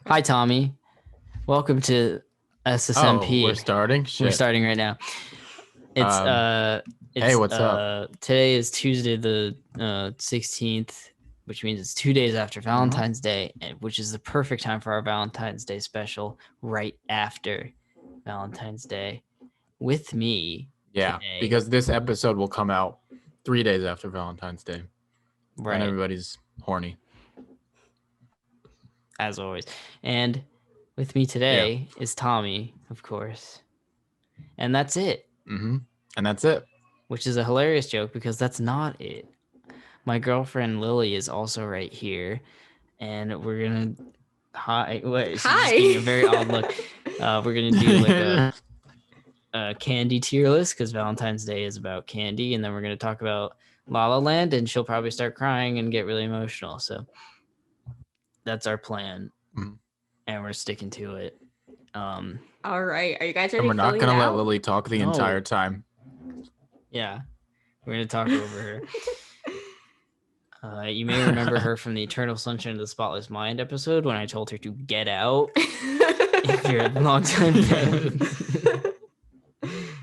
Hi, Tommy. Welcome to Oh, we're SSMP. starting? We're Shit. starting right now. It's Um, uh hey, it's what's up? today is Tuesday the 16th, which means it's 2 days after hmm Valentine's Day, which is the perfect time for our Valentine's Day special right after Valentine's Day. With me Yeah, today, because this episode will come out 3 days after Valentine's Day, and right, everybody's horny. as always. And with me Yeah. today is Tommy, of course. And that's it. hmm And that's it. Which is a hilarious joke because that's not it. My girlfriend Lily is also right here, and we're gonna hi. What? She just gave me a very odd look. Hi. We're gonna do like a candy tier list because Valentine's Day is about candy, and then we're gonna talk about La La Land, and she'll probably start crying and get really emotional. So that's our plan, Mhm. and we're sticking to it. All right. Are you guys And already we're not filling it gonna let out? Lily talk the No, entire time. yeah, we're gonna talk over her. You may remember her from the Eternal Sunshine of the Spotless Mind episode when I told her to get out. If you're a longtime fan,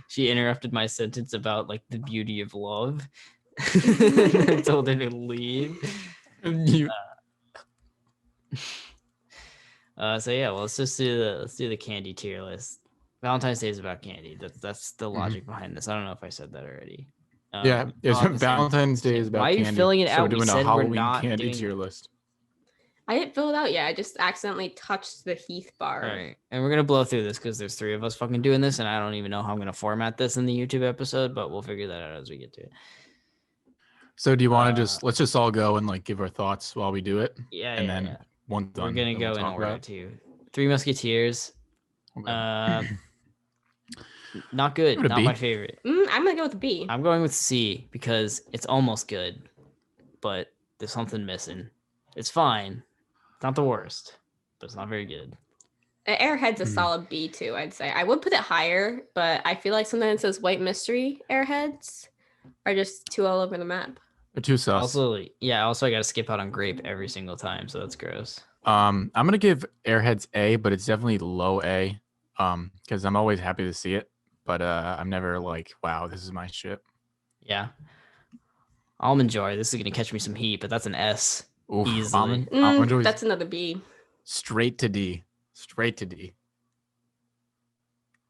she interrupted my sentence about like the beauty of love. I told her to leave. You, So yeah, well, let's do the candy tier list. Valentine's Day is about candy. That's the logic behind this. I don't know if I said that already. yeah, I'll have the Valentine's Day is Why about are you candy, filling it so we're out? We doing a said we're Halloween not candy doing. tier list. I didn't fill it out yet. I just accidentally touched the Heath bar. All right, and we're gonna blow through this because there's 3 of us fucking doing this, and I don't even know how I'm gonna format this in the YouTube episode, but we'll figure that out as we get to it. So do you want to let's just all go and like give our thoughts while we do it, Yeah, and yeah, then yeah. once We're done, gonna then we'll go in talk order about it. too. Three Musketeers. Okay. Not Give good. it a Not B. my favorite. I'm gonna go with B. I'm going with C because it's almost good, but there's something missing. It's fine. It's not the worst, but it's not very good. Airhead's a solid B too. I'd say I would put it higher, but I feel like sometimes those white mystery Airheads are just too all over the map. They're too sus. Also, yeah. Also, I gotta skip out on grape every single time, so that's gross. I'm gonna give Airheads A, but it's definitely low A. Because I'm always happy to see it, but I'm never like, wow, this is my shit. Yeah. Almond Joy. This is gonna catch me some heat, but that's an S. Oof, Easily. almond Joy That's another B. straight to D. Straight to D.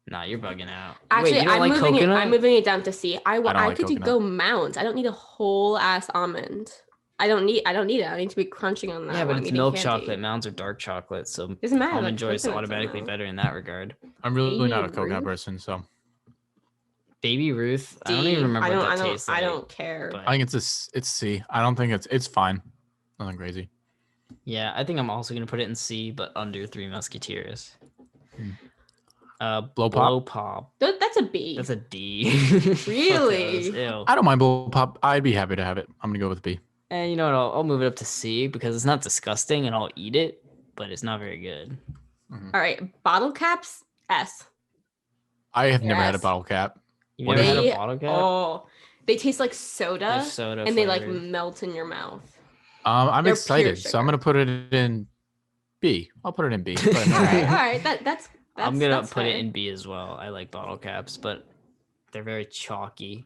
Nah, you're bugging out. Actually, Wait, you don't like coconut? I'm moving it down to C. I don't like could coconut. go mounds. I don't need a whole ass almond. I don't need it. I need to be crunching on that. Yeah, but when I'm it's eating milk candy. chocolate. Mounds are dark chocolate, so Doesn't matter. almond joy is Coconut's in automatically that. better in that regard. I'm really not a Baby coconut Ruth? person, so Baby Ruth, I don't D. even remember what that I don't, tastes like. I don't care. But I think it's C. I don't think it's fine. Nothing crazy. yeah, I think I'm also gonna put it in C, but under Three Musketeers. Blow pop. That's a B. That's a D. Really? Ew. I don't mind blow pop. I'd be happy to have it. I'm gonna go with B. And you know what? I'll move it up to C because it's not disgusting, and I'll eat it, but it's not very good. All right, bottle caps S. I have never had a Yes. bottle cap. You What never is had They a bottle cap? oh, they taste like soda, They're soda and they like flavored. melt in your mouth. I'm They're excited, pure so I'm sugar. gonna put it in B. I'll put it in B. But All right, that's I'm gonna that's put fair. it in B as well. I like bottle caps, but they're very chalky.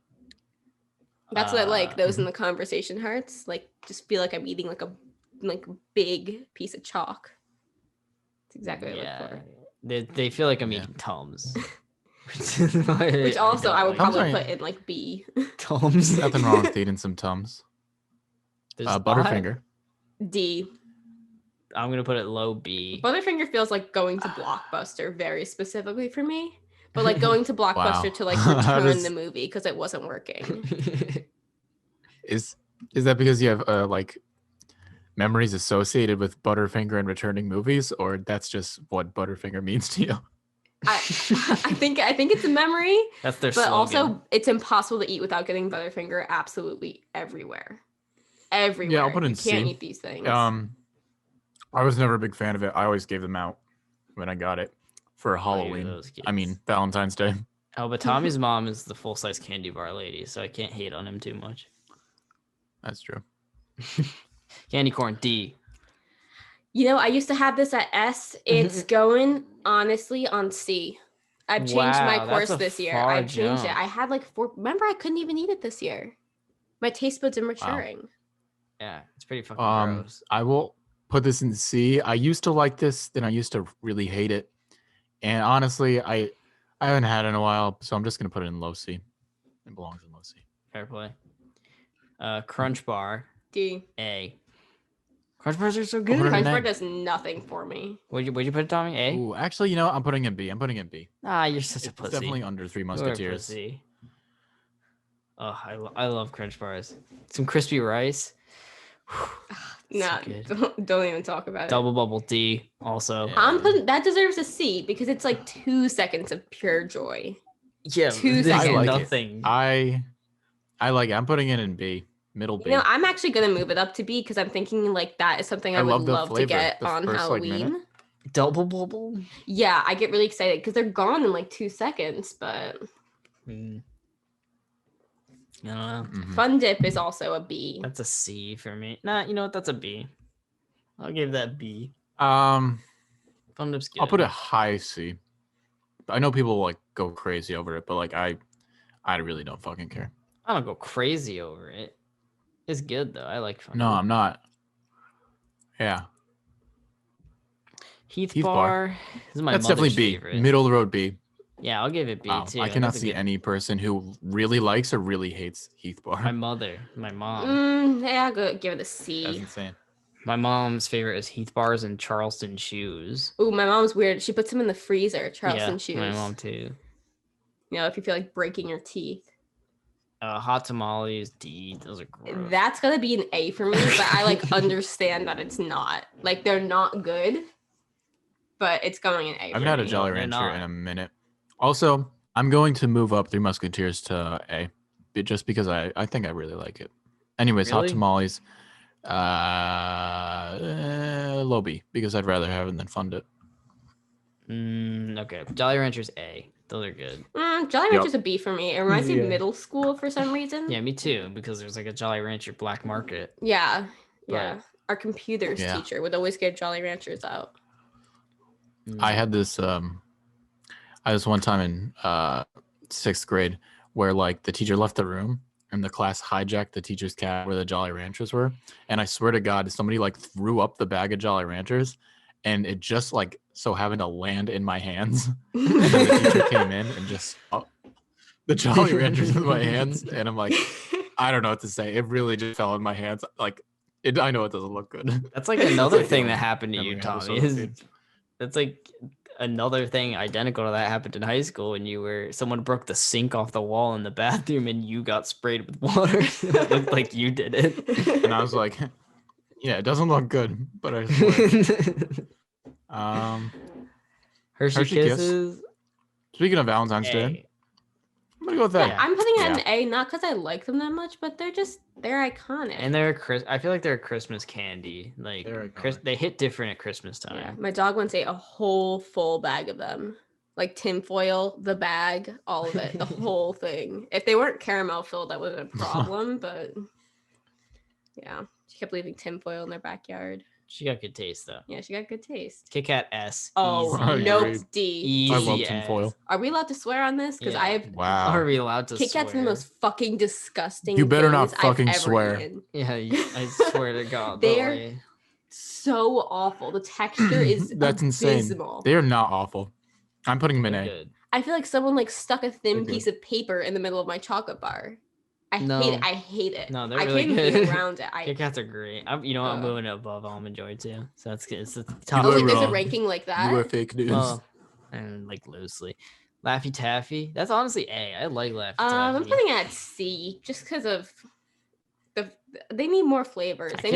That's what I like. Those in the conversation hearts, like just feel like I'm eating like a big piece of chalk. That's exactly what I look for. They feel like I'm Yeah. eating Tums. Which also I would Tums probably are- put in like B. Tums. Nothing wrong with eating some Tums. Butterfinger. D. I'm gonna put it low B. Butterfinger feels like going to Blockbuster very specifically for me. But like going to Blockbuster Wow. to like How return does- the movie because it wasn't working. Is that because you have like memories associated with Butterfinger and returning movies, or that's just what Butterfinger means to you? I think it's a memory, That's their but slogan. also it's impossible to eat without getting Butterfinger absolutely everywhere. Everywhere. Yeah, I'll put it in You can't C. eat these things. I was never a big fan of it. I always gave them out when I got it for Halloween. those kids. I mean, Valentine's Day. Oh, but Tommy's mom is the full-size candy bar lady, so I can't hate on him too much. That's true. Candy corn D. You know, I used to have this at S. It's going honestly on C. I've changed my Wow, that's course a this year. far I've changed it. jump. I had like 4. Remember, I couldn't even eat it this year. My taste buds are maturing. Yeah, it's pretty fucking gross. I will put this in C. I used to like this, then I used to really hate it. And honestly, I haven't had it in a while, so I'm just gonna put it in low C. It belongs in low C. Fair play. Crunch bar D. A. Crunch bars are so put it good. in Crunch A. bar does nothing for me. What'd you put it, Tommy? A. Ooh, actually, you know, I'm putting in B. I'm putting in B. Ah, you're such a It's pussy. definitely under Three You're a Musketeers. pussy. Oh, I love Crunch bars. Some crispy rice. Nah, good. don't even talk about it. Double bubble D also. Yeah. I'm putting that deserves a C because it's like 2 seconds of pure joy. Yeah, 2 there's seconds. like it. nothing. I like it. I'm putting it in B. Middle B. You know, I'm actually gonna move it up to B because I'm thinking like that is something I I would love the love to flavor. get The on first, like, Halloween. minute. Double bubble. Yeah, I get really excited because they're gone in like 2 seconds. But I don't know. Mhm. Fun Dip is also a B. That's a C for me. Nah, you know what? That's a B. I'll give that B. Um, Fun Dip's good. I'll put it high C. I know people like go crazy over it, but like I really don't fucking care. I don't go crazy over it. It's good though. I like Fun No, Dip. I'm not. Yeah, Heath Heath Bar. Bar. This is my that's mother's definitely B. favorite. Middle of the road B. Yeah, I'll give it B Wow, too. I cannot That's a see good- any person who really likes or really hates Heath Bar. My mother, my mom. Yeah, I'll go give it a That's C. insane. My mom's favorite is Heath Bars and Charleston shoes. Ooh, my mom's weird. She puts them in the freezer. Charleston Yeah, shoes. my mom too. You know, if you feel like breaking your teeth. Hot tamales, D. Those are gross. That's gonna be an A for me, but I like understand that it's not. Like they're not good, but it's going in A. I've for had a me. Jolly they're Rancher not. in a minute. Also, I'm going to move up Three Musketeers to A, just because I think I really like it. Anyways, Really? hot tamales, low B, because I'd rather have it than fund it. Okay. Jolly Ranchers A. Those are good. Jolly Yup. Rancher's a B for me. It reminds me Yeah. of middle school for some reason. Yeah, me too. Because there's like a Jolly Rancher black market. Yeah. But- Yeah. Our computers Yeah. teacher would always get Jolly Ranchers out. I had this one time in 6th grade where like the teacher left the room and the class hijacked the teacher's cat where the Jolly Ranchers were, and I swear to God, somebody like threw up the bag of Jolly Ranchers, and it just like so happened to land in my hands. And then the teacher came in and just the Jolly Ranchers in my hands, and I'm like, I don't know what to say. It really just fell in my hands. Like, I know it doesn't look good. That's like another like thing the that happened to you, memory Tommy. episode of Is Kids. that's like another thing identical to that happened in high school when someone broke the sink off the wall in the bathroom and you got sprayed with water. It looked like you did it. And I was like, yeah, it doesn't look good, but I swear. Hershey Hershey Kiss. Kisses. Speaking of Valentine's Day, A. I'm gonna go with that. Yeah. I'm putting it Yeah. an A, not because I like them that much, but they're iconic. And I feel like they're a Christmas candy. Like They're iconic. they hit different at Christmas Yeah, time. my dog once ate a whole full bag of them. Like tinfoil, the bag, all of it, the whole thing. If they weren't caramel filled, that wasn't a problem, but yeah. She kept leaving tinfoil in their backyard. She got good taste though. Yeah, she got good taste. Kit Kat S. Oh, easy. nope, Agreed. D. Easy I love as. tinfoil. Are we allowed to swear on this? Because I Yeah. have Wow. Are we allowed to Kit Kat's the swear? most fucking disgusting. You better not things I've fucking ever swear. eaten. Yeah, I swear to God. They're- Lily. So awful. The texture is That's insane. abysmal. They are not awful. I'm putting them in They're A. good. I feel like someone like stuck a thin They're good. piece of paper in the middle of my chocolate bar. I No. hate it. I hate it. No, they're I really can't even good. be around it. Kit Kats are great. I'm Uh, moving it above Almond Joy too. So that's good. It's the top. Oh, are wait, there's a wrong. ranking like that. You are fake news. Well, and like loosely. Laffy Taffy. That's honestly A. I like Laffy I'm Taffy. putting it at C just because of they need more flavors. I They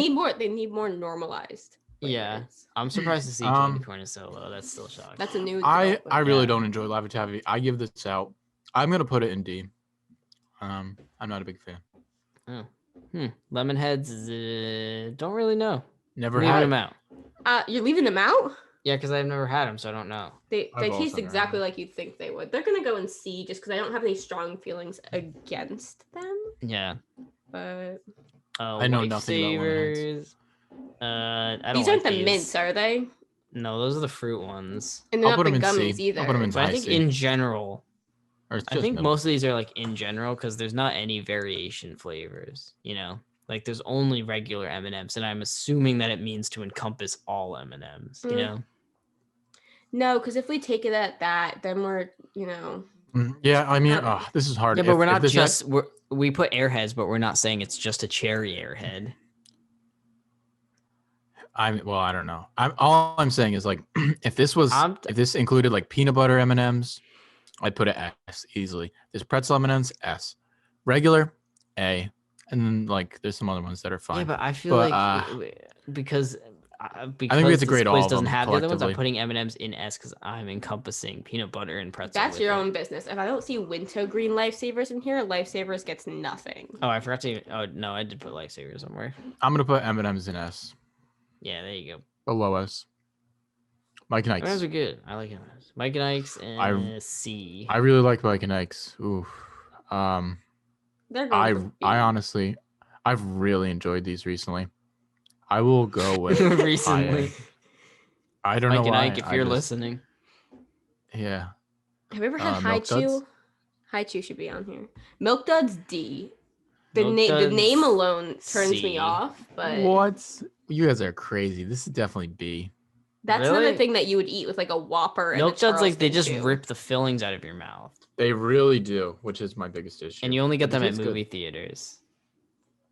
need more normalized. Yeah. flavors. I'm surprised to see Um, candy corn is so low. That's still shocking. That's a new. I development. really Yeah. don't enjoy Laffy Taffy. I give this out. I'm gonna put it in D. I'm not a big fan. Lemon heads is, don't really know. Never Leaving had them it. out. You're leaving them out. Yeah, because I've never had them, so I don't know. They I've also taste never exactly had like you'd think they would. They're gonna go in C just because I don't have any strong feelings against them. Yeah. But Oh, I know nothing about lemon heads. Lifesavers. I don't These like aren't the these. mints, are they? No, those are the fruit ones. And they're I'll not put the 'em in gummies C. I'll put 'em either. in But I high think C. in general, Or it's I just think middle. most of these are like in general because there's not any variation flavors. You know, like there's only regular M&Ms, and I'm assuming that it means to encompass all M&Ms. You Mm. know. No, because if we take it at that, then we're, Yeah, I mean, Um, this is hard. Yeah, but If- we're if not this just we put airheads, but we're not saying it's just a cherry airhead. I don't know. All I'm saying is like, if this included like peanut butter M&Ms, I'd put it S easily. This pretzel M&Ms S, regular A, and then like there's some other ones that are fine. Yeah, but I feel But, like because I think we have to this grade all quiz of doesn't them have the other ones, I'm collectively. putting M&Ms in S because I'm encompassing peanut butter and pretzel. that's with your it. own business. If I don't see wintergreen lifesavers in here, lifesavers gets nothing. Oh, I forgot to. Oh no, I did put lifesaver somewhere. I'm gonna put M&Ms in S, Yeah, there you go. below S. Mike and M&Ms Ike's. are good. I like M&Ms. Mike and Ike's and C. I really like Mike and Ike's. Ooh, They're going to I honestly, I've really enjoyed these recently. I will go with recently. high A. I don't Mike know and why. Ike, if you're listening. Yeah. Have you ever had High Milk Duds? Chew? High Chew should be on here. Milk Duds D. The Milk name Duds alone turns C. me off, but What? You guys are crazy. This is definitely B. that's Really? another thing that you would eat with like a Whopper. Milk and Duds, like they Charleston just Chew. rip the fillings out of your mouth, They really do, which is my biggest issue. and you only get But them it at tastes good. movie theaters.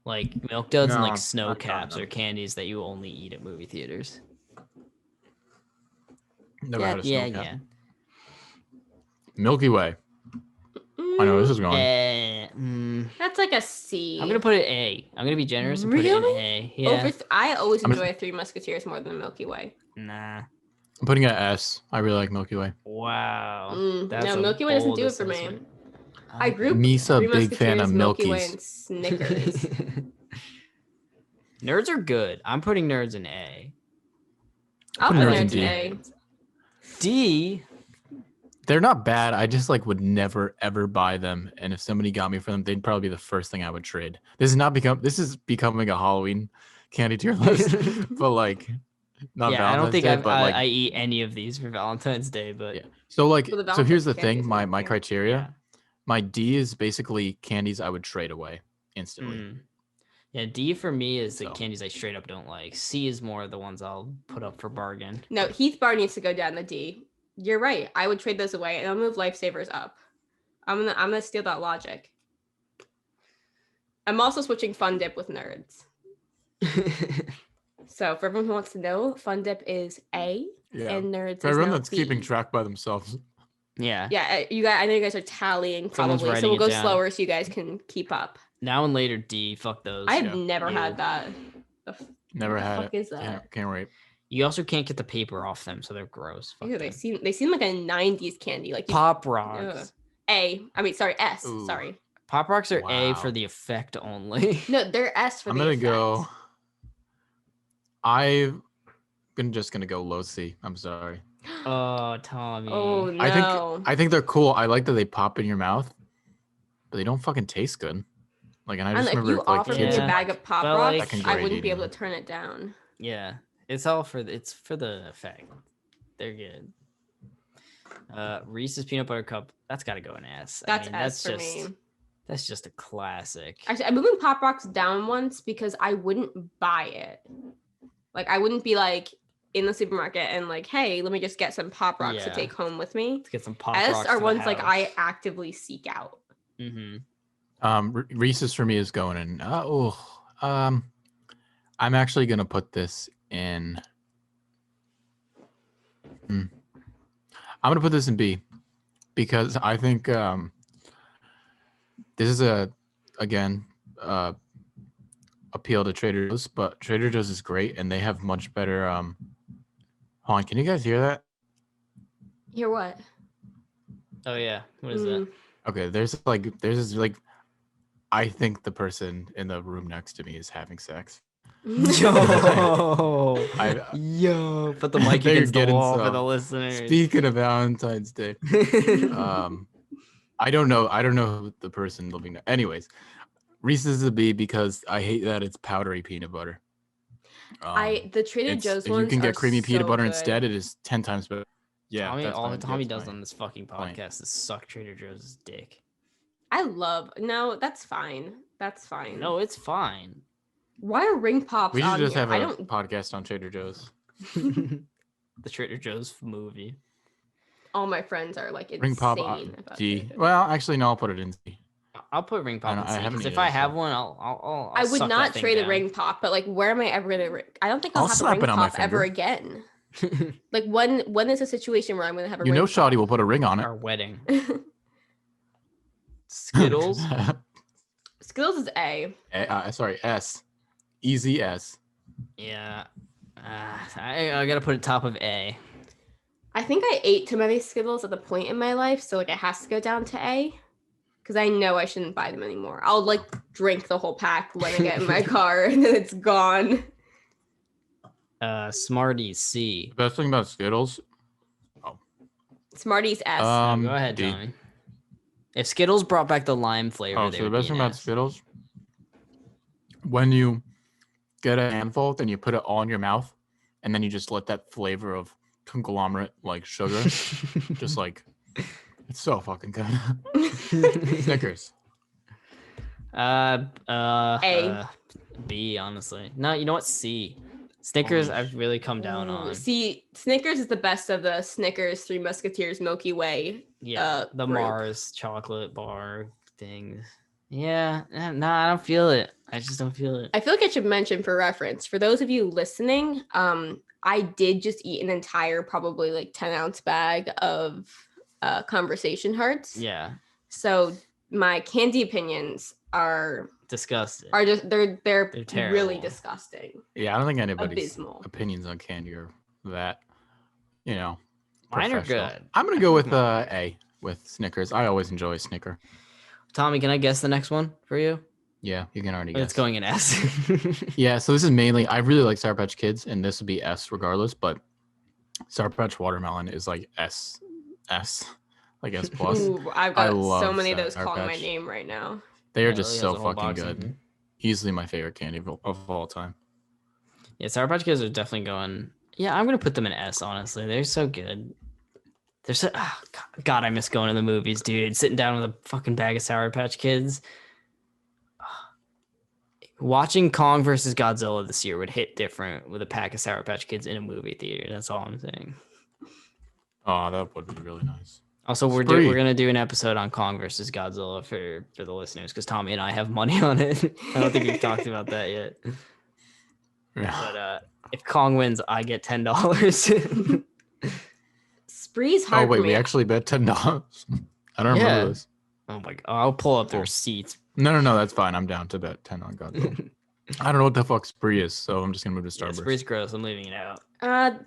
Like Milk Duds and No, like Snow I've gotten Caps them. or candies that you only eat at movie theaters. Never had a yeah, snow cap. yeah. Milky Way. I know where this is going. That's like a C. I'm gonna put it A. I'm gonna be generous and put it in Really? A. Yeah. Over I always I'm enjoy Three Musketeers more than the Milky Way. Nah. I'm putting it at S. I really like Milky Way. Wow. That's No, a Milky Way doesn't bold do it for me. assessment. I grew Misa, Three big fan Musketeers, of Milky Way, Milkies. and Snickers. Nerds are good. I'm putting nerds in A. I'll Put put nerds in nerds D. in A. D. They're not bad. I just like would never ever buy them. And if somebody got me for them, they'd probably be the first thing I would trade. This is becoming a Halloween candy tier list. But like not Yeah, I don't Valentine's think Day, I've, but like I eat any of these for Valentine's Day, but yeah. So like Well, the so here's the Valentine's candy thing. is My milky. criteria. yeah. My D is basically candies I would trade away instantly. Mm. Yeah, D for me is the So. candies I straight up don't like. C is more the ones I'll put up for bargain. No, Heath Bar needs to go down the D. You're right. I would trade those away, and I'll move Lifesavers up. I'm gonna steal that logic. I'm also switching Fun Dip with Nerds. So for everyone who wants to know, Fun Dip is A, Yeah. and Nerds For is everyone now that's keeping B. track by themselves. Yeah. Yeah, you guys. I know you guys are tallying Someone's probably, so writing we'll it go down. slower so you guys can keep up. Now and later D. Fuck those. I've Yeah. never Ew. had that. Never the had fuck it. is that? Can't wait. You also can't get the paper off them, so they're gross. Fuck Ew, them. they seem like a '90s candy. Like Pop Rocks. S. Ooh. Sorry. Pop Rocks are A for Wow. the effect only. No, they're S for I'm the gonna effect. go. I'm just gonna go low C. I'm sorry. Oh, Tommy. Oh no. I think they're cool. I like that they pop in your mouth, but they don't fucking taste good. Like, and I And just if remember you like offered me kids. a Yeah. bag of Pop But, Rocks, like- That can I grade wouldn't be able eating. to turn it down. Yeah, it's all for it's for the effect. They're good. Reese's peanut butter cup. That's got to go in S. That's I mean, S for just, me. That's just a classic. Actually, I'm moving Pop Rocks down once because I wouldn't buy it. Like, I wouldn't be like in the supermarket and like, hey, let me just get some Pop Rocks to Yeah. take home with me. Let's get some pop S rocks. are ones like I actively seek out. Mm-hmm. Reese's for me is going in. I'm actually gonna put this in. I'm gonna put this in B because I think this is again appeal to Trader Joe's, but Trader Joe's is great and they have much better. Hold on, can you guys hear that? Hear what? Oh yeah. What is Mm. that? Okay, there's this like. I think the person in the room next to me is having sex. Yo, I- yo, put the mic They're against the getting wall for some. the listeners. Speaking of Valentine's Day, I don't know who the person living there. Anyways, Reese's is a B because I hate that it's powdery peanut butter. The Trader Joe's if you ones can are get creamy peanut so butter good. instead, it is 10 times better. Yeah, Tommy, that's all my- Tommy that's does my on this fucking point. podcast is suck Trader Joe's dick. No, that's fine. That's fine. No, it's fine. Why are ring pops We should on just here? have I a don't. podcast on Trader Joe's. The Trader Joe's movie. All my friends are like Ring pop insane about D. Trader Joe's. Well, actually, no. I'll put it in D. I'll put ring pop I in C haven't because if eaten I it, have so- one, I'll I would suck not that thing trade a down. ring pop, but like, where am I ever gonna? I don't think I'll I'll have a slap ring it on my pop ever finger. again. Like when is a situation where I'm gonna have a You ring know, pop? Shoddy will put a ring on it. Our wedding. Skittles. Skittles is A. Sorry, S. Easy S. Yeah. I gotta put it top of A. I think I ate too many Skittles at the point in my life, so like it has to go down to A. Because I know I shouldn't buy them anymore. I'll like drink the whole pack when I get in my car and then it's gone. Smarties C. The best thing about Skittles. Smarties S. No, go ahead, D. Tommy. If Skittles brought back the lime flavor, Oh, they so the would best be thing an about S. Skittles, when you get a handful, then you put it all in your mouth, and then you just let that flavor of conglomerate like sugar, just like it's so fucking good. Snickers. B, honestly. No, you know what? C. Snickers, I've really come down Ooh, on. see, Snickers is the best of the Snickers, Three Musketeers, Milky Way. Yeah, the group. Mars chocolate bar things. Yeah, no, I don't feel it. I just don't feel it. I feel like I should mention for reference, for those of you listening, I did just eat an entire, probably like 10-ounce bag of Conversation Hearts. Yeah, So my candy opinions are disgusting. just they're really terrible. disgusting. Yeah, I don't think anybody's Abysmal. opinions on candy are that, you know. Mine are professional. good. I'm gonna go with A with Snickers. I always enjoy a Snicker. Tommy, can I guess the next one for you? Yeah, you can already It's guess. going in S. Yeah, so this is mainly I really like Sour Patch Kids, and this would be S regardless, but Sour Patch Watermelon is like S, like S plus. Ooh, I've I got so love many of those Sour calling my Patch. name right now. They are Yeah, just Lily so has a whole fucking box of good. them. Easily my favorite candy of all time. Yeah, Sour Patch Kids are definitely going. Yeah, I'm gonna put them in S. Honestly, they're so good. They're so. Oh, God, I miss going to the movies, dude. Sitting down with a fucking bag of Sour Patch Kids. Watching Kong versus Godzilla this year would hit different with a pack of Sour Patch Kids in a movie theater. That's all I'm saying. Oh, that would be really nice. Also, we're Spree. gonna do an episode on Kong versus Godzilla for the listeners because Tommy and I have money on it. I don't think we've talked about that yet. Yeah. But if Kong wins, I get $10. Spree's Oh hard wait, for me. we actually bet $10. I don't Yeah. remember this. Oh my god! I'll pull up the Oh. receipts. No, that's fine. I'm down to bet 10 on Godzilla. I don't know what the fuck Spree is, so I'm just gonna move to Yeah, Starburst. Spree's gross. I'm leaving it out.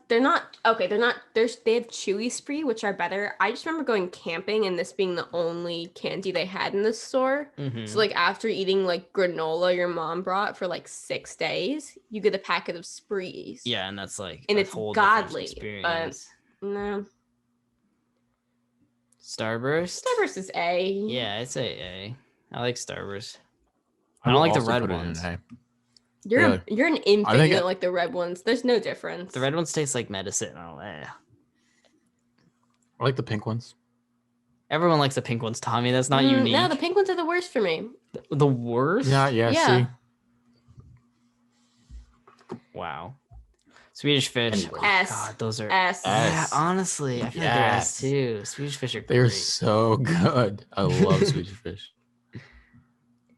They're not okay. They're not. They have Chewy Spree, which are better. I just remember going camping and this being the only candy they had in the store. Mhm. So like after eating like granola your mom brought for like 6 days, you get a packet of Sprees. Yeah, and that's like And a it's whole different godly, but- experience. No. Starburst. Starburst is A. Yeah, I'd say A. I like Starburst. I I don't will like the also red put it in ones. A. You're Really? an infant. think You it- don't like the red ones. There's no difference. The red ones taste like medicine. Oh, eh. I like the pink ones. Everyone likes the pink ones, Tommy. That's not Mm, unique. No, the pink ones are the worst for me. The worst? Yeah, Yeah. see. Wow. Swedish fish. Anyway. Oh, S. God, those are. S. Yeah, S. honestly, I feel like they're S Yes. too. Swedish fish are They're great. so good. I love Swedish fish.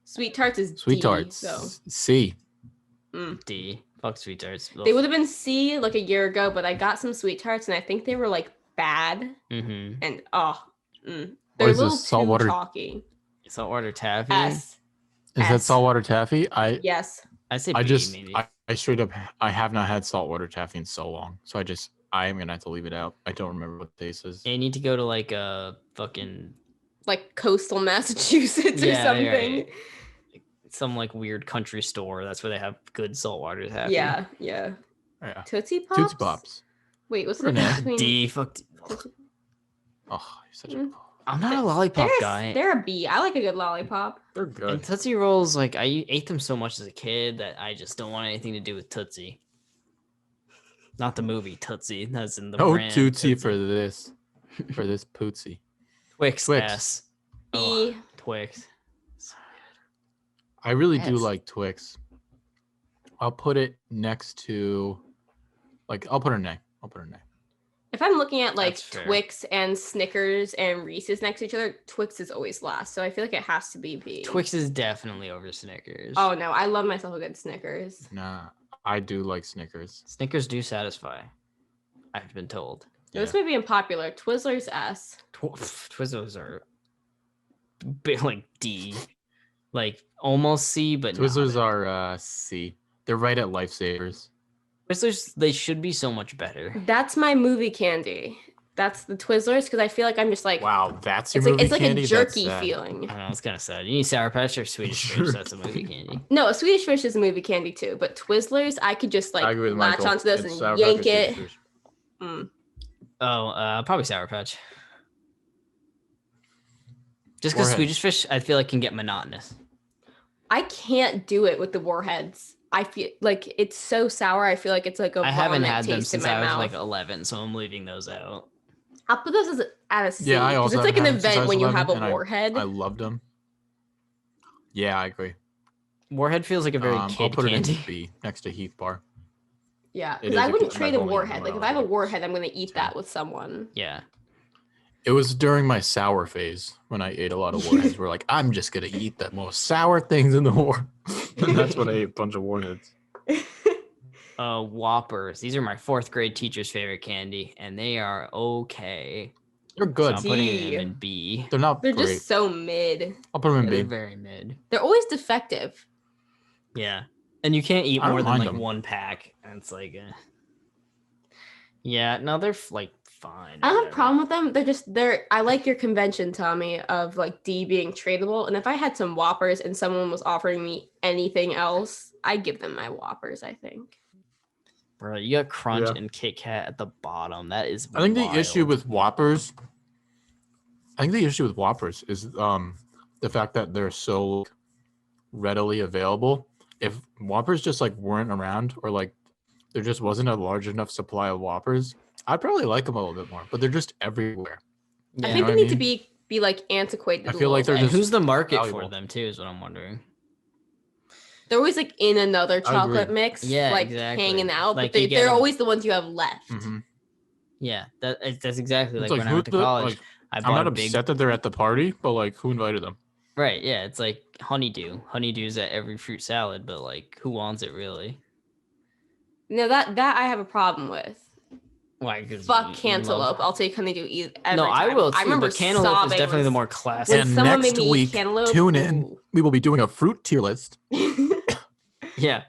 Sweet tarts is Sweet D, tarts. So C. D. Fuck sweet tarts. they would have been C like a year ago, but I got some sweet tarts and I think they were like bad. Mm-hmm. And they're What a is this, little saltwater- too chalky. Saltwater taffy. S. Is that S. saltwater taffy? Yes. I say I B, just maybe. I straight up I have not had saltwater taffy in so long. So I am gonna have to leave it out. I don't remember what the taste is. Yeah, you need to go to like a fucking Like coastal Massachusetts or Yeah, something. right. some like weird country store. That's where they have good saltwater taffy. Yeah. Yeah. Tootsie Pops? Tootsie Pops. Wait, what's the What an difference S. between D. Fuck. Oh, you're such a Mm. I'm not a lollipop they're, guy. they're a B. I like a good lollipop. They're And good. Tootsie Rolls, like I ate them so much as a kid that I just don't want anything to do with Tootsie. Not the movie Tootsie. That's in the No brand. Tootsie for this Pootsie. Twix. Twix. S. E. Oh, Twix. I really do Yes. like Twix. I'll put it next to, like, I'll put an A. If I'm looking at like That's fair. Twix and Snickers and Reese's next to each other, Twix is always last. So I feel like it has to be B. Twix is definitely over Snickers. Oh no, I love myself a good Snickers. Nah, I do like Snickers. Snickers do satisfy. I've been told. Now, this may be unpopular. Twizzlers S. Twizzlers are big, like D, like almost C, but Twizzlers not. are C. They're right at Lifesavers. Twizzlers, they should be so much better. That's my movie candy. That's the Twizzlers because I feel like I'm just like Wow, that's your it's like movie it's like candy? a That's jerky sad. feeling. I know, it's kind of sad. You need Sour Patch or Swedish Fish. That's a movie candy. No, a Swedish Fish is a movie candy too, but Twizzlers I could just I like agree with latch Michael. onto this It's and Sour yank Patch or it. Swedish Fish. Mm. Oh, probably Sour Patch. Just because Warheads. Swedish Fish, I feel like can get monotonous. I can't do it with the Warheads. I feel like it's so sour. I feel like it's like a I haven't vomit had them taste in since my I was mouth. like 11, so I'm leaving those out. I'll put those as at a C. Yeah, I 'cause also it's like an haven't had them since I event was when you 11, have a and Warhead. I loved them. Yeah, I agree. Warhead feels like a very I'll kid put candy. it in B next to Heath Bar. Yeah, It because is I a wouldn't kid- trade my a voting Warhead. when Like I if was I have a like Warhead, I'm gonna eat 10. that with someone. Yeah. It was during my sour phase when I ate a lot of Warheads. We're like, I'm just gonna eat the most sour things in the world, and that's what I ate, a bunch of Warheads. Whoppers. These are my 4th grade teacher's favorite candy, and they are okay. They're So good. I'm putting them D. in B. They're not They're great. just so mid. I'll put them Yeah, in they're B. very mid. They're always defective. Yeah. And you can't eat I don't more than mind like them. 1 pack. And it's like, yeah, no, they're like fine. I don't have a whatever. problem with them. I like your convention, Tommy, of like D being tradable. And if I had some Whoppers and someone was offering me anything else, I'd give them my Whoppers, I think. Bro, you got Crunch Yeah. and Kit Kat at the bottom. That is I think the issue wild. with Whoppers. Is the fact that they're so readily available. If Whoppers just like weren't around, or like there just wasn't a large enough supply of Whoppers, I'd probably like them a little bit more. But they're just everywhere. Yeah. I know think what they I need to mean? be like antiquated. I a feel like little they're And bit. who's the market for valuable. them too is what I'm wondering. They're always like in another agree. chocolate mix, Yeah, like exactly. hanging out, Like, but you get they're 'em- always the ones you have left. Mhm. Yeah, that's exactly It's like when I went to who's the- college. like, I I'm bought not a big upset that they're at the party, but like, who invited them? right. Yeah, it's like honeydew. Honeydew's at every fruit salad, but like, who wants it really? No, that I have a problem with. Why? 'Cause Fuck you cantaloupe. I'll take honeydew every No, I time. will too. I remember but cantaloupe is sobbing definitely the when- more when classic. And someone next made me eat week, cantaloupe. tune in. ooh. We will be doing a fruit tier list. Yeah,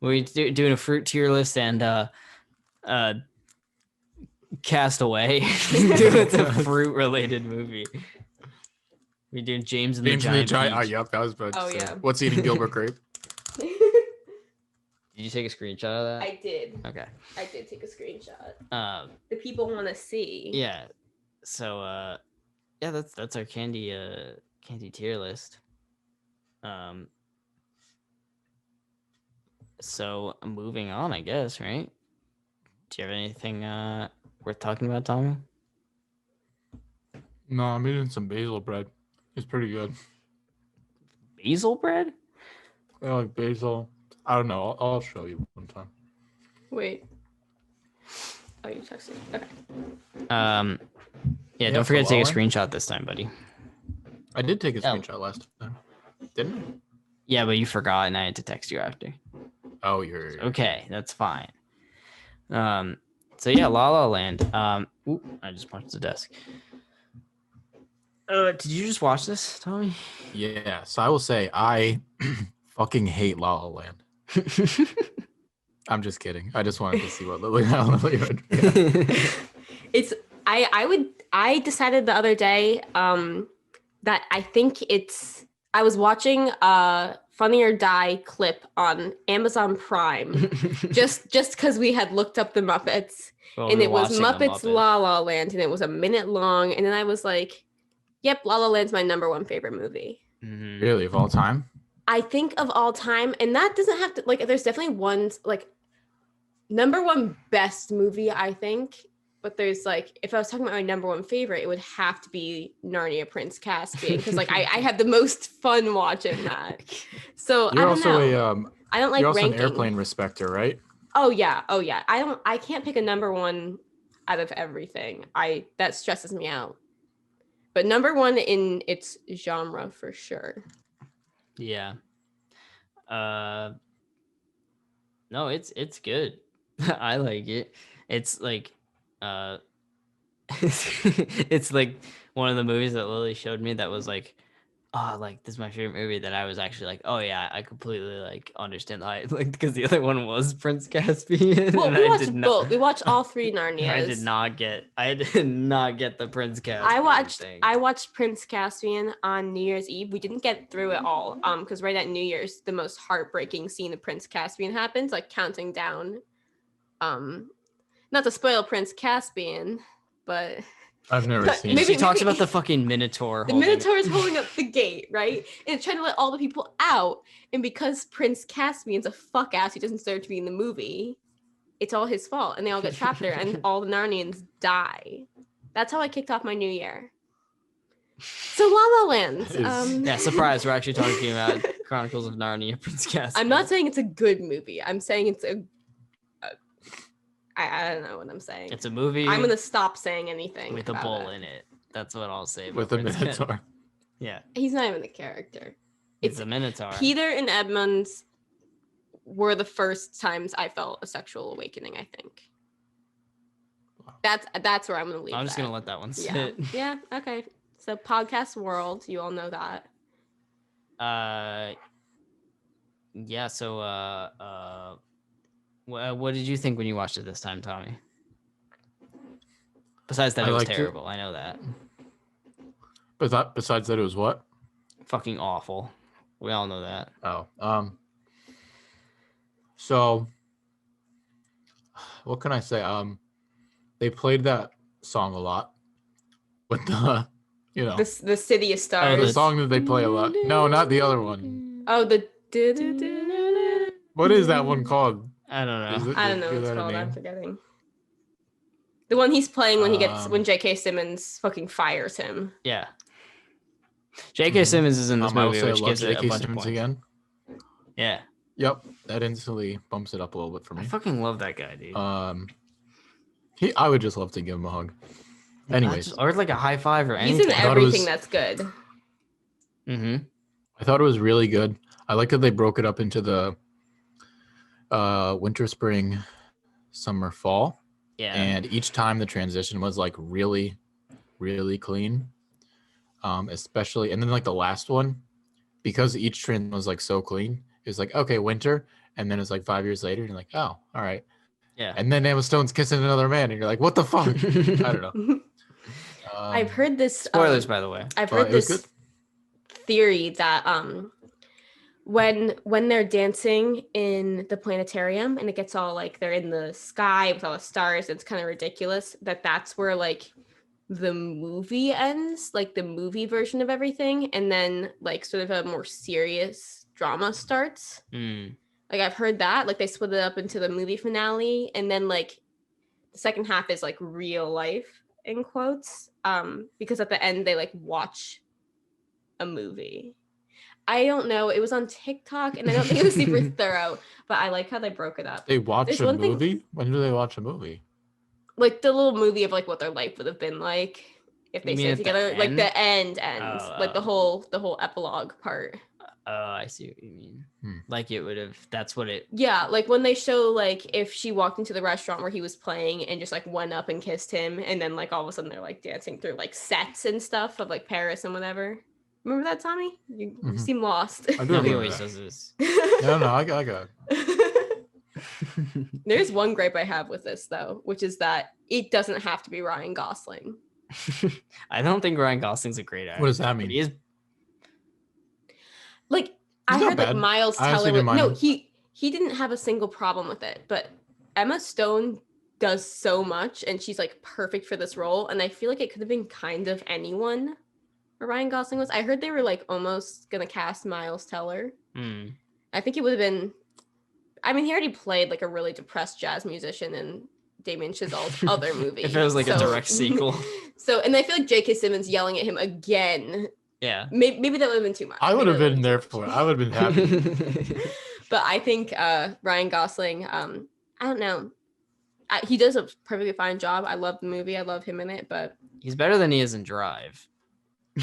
we doing a fruit tier list and Castaway. It's a fruit related movie. We doing James and the Giant. Oh, Peach. yep, that was bad. Oh, yeah. What's eating Gilbert Grape? Did you take a screenshot of that? I did. Okay. I did take a screenshot. The The people want to see. yeah. So yeah, that's our candy tier list. So moving on, I guess, right? Do you have anything worth talking about, Tommy? No, I'm eating some basil bread. It's pretty good. Basil bread? I like basil. I don't know. I'll show you one time. Wait. Oh, you texted. Okay. Yeah, Yeah, don't forget to take a Lala. screenshot this time, buddy. I did take a Oh. screenshot last time. Didn't Yeah, but you forgot and I had to text you after. I? Oh, you're Okay, that's fine. So yeah, La La Land. Ooh, I just punched the desk. Did you just watch this, Tommy? Yeah. So I will say I fucking hate La La Land. I'm just kidding. I just wanted to see what Lily would. It's I decided the other day that I think I was watching a Funny or Die clip on Amazon Prime just because we had looked up the Muppets Well, and we're it was watching the Muppets La La Land and it was a minute long and then I was like, yep, La La Land's my number one favorite movie. Mhm. Really, of all time? I think of all time, and that doesn't have to like. There's definitely ones like number one best movie, I think. But there's like, if I was talking about my number one favorite, it would have to be Narnia Prince Caspian, because like I had the most fun watching that. So You're I don't also know. I don't like you're also ranking. an airplane respecter, right? Oh yeah. I can't pick a number one out of everything. That stresses me out. But number one in its genre for sure. Yeah. No, it's good. I like it. It's like it's like one of the movies that Lily showed me that was like, oh, like this is my favorite movie, that I was actually like, oh yeah, I completely like understand I like, because the other one was Prince Caspian. Well, and we I watched did not, both. We watched all three Narnias. I did not get the Prince Caspian thing. I watched Prince Caspian on New Year's Eve. We didn't get through it all. Because right at New Year's, the most heartbreaking scene of Prince Caspian happens, like counting down. Not to spoil Prince Caspian, but I've never But seen And it. she talks about the fucking Minotaur. the Minotaur is holding up the gate, right? And it's trying to let all the people out. And because Prince Caspian's a fuck ass who doesn't deserve to be in the movie, it's all his fault. And they all get trapped there and all the Narnians die. That's how I kicked off my new year. So La La Land. Yeah, surprise. We're actually talking about Chronicles of Narnia, Prince Caspian. I'm not saying it's a good movie. I'm saying it's I don't know what I'm saying. It's a movie. I'm going to stop saying anything with a bull in it. That's what I'll say. With a Minotaur. Yeah. He's not even a character. It's a Minotaur. Peter and Edmunds were the first times I felt a sexual awakening, I think. That's where I'm going to leave I'm just that. going to let that one sit. Yeah. Yeah, okay. So podcast world, you all know that. Yeah, so what did you think when you watched it this time, Tommy? Besides that, it was terrible. I know that. But besides that, it was what? Fucking awful. We all know that. Oh, so what can I say? They played that song a lot with the, the City of Stars. the song that they play a lot. No, not the other one. Oh, the What is that one called? I don't know. I don't know what it's called. I'm forgetting. The one he's playing when J.K. Simmons fucking fires him. Yeah. J.K. Simmons is in this movie, which gives it a bunch of points. Again. Yeah. Yep, that instantly bumps it up a little bit for me. I fucking love that guy, dude. I would just love to give him a hug. Anyways, or like a high five or anything. He's in everything that's good. Mm-hmm. I thought it was really good. I like that they broke it up into the winter, spring, summer, fall. Yeah. And each time the transition was like really, really clean. Especially, and then like the last one, because each trend was like so clean, it was like, okay, winter, and then it's like 5 years later, and you're like, oh, all right. Yeah. And then Emma Stone's kissing another man, and you're like, what the fuck? I don't know. I've heard this. Spoilers, by the way. I've heard this theory that when they're dancing in the planetarium and it gets all like they're in the sky with all the stars, it's kind of ridiculous. That's where like the movie ends, like the movie version of everything, and then like sort of a more serious drama starts. Like I've heard that, like they split it up into the movie finale, and then like the second half is like real life in quotes, because at the end they like watch a movie. I don't know, it was on TikTok and I don't think it was super thorough, but I like how they broke it up. They watch a movie? When do they watch a movie? Like the little movie of like what their life would have been like if they stayed together, like the end like the whole epilogue part. Oh, I see what you mean. Like it would have, that's what it. Yeah, like when they show like if she walked into the restaurant where he was playing and just like went up and kissed him, and then like all of a sudden they're like dancing through like sets and stuff of like Paris and whatever. Remember that, Tommy? You seem lost. I do. No, he always does this. No, I got it. There's one gripe I have with this though, which is that it doesn't have to be Ryan Gosling. I don't think Ryan Gosling's a great actor. What does that mean? He is. Like I heard like Miles Teller. No, he didn't have a single problem with it, but Emma Stone does so much, and she's like perfect for this role. And I feel like it could have been kind of anyone where Ryan Gosling was. I heard they were like almost gonna cast Miles Teller. I think it would have been I mean, he already played like a really depressed jazz musician in Damien Chazelle's other movie. If it was like a direct sequel. So, and I feel like J.K. Simmons yelling at him again. Yeah. Maybe that would have been too much. I would Maybe have that been there for it. I would have been happy. But I think Ryan Gosling, I don't know. He does a perfectly fine job. I love the movie. I love him in it, but He's better than he is in Drive.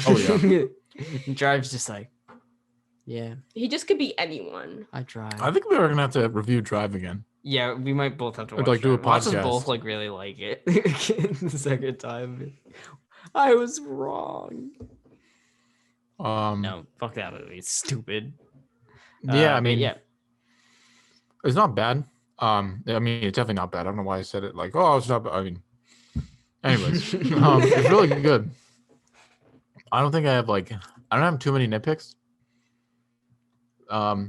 Oh, yeah. Drive's just like, yeah, he just could be anyone. I drive. I think we are gonna have to review Drive again. Yeah, we might both have to Or, watch like, do a Drive. Watch us podcast. both like really like it the second time. I was wrong. No, fuck that movie. It's stupid. Yeah, I but mean, yeah. it's not bad. I mean, it's definitely not bad. I don't know why I said it like, oh, it's not bad. I mean, anyways, it's really good. I don't think I don't have too many nitpicks. I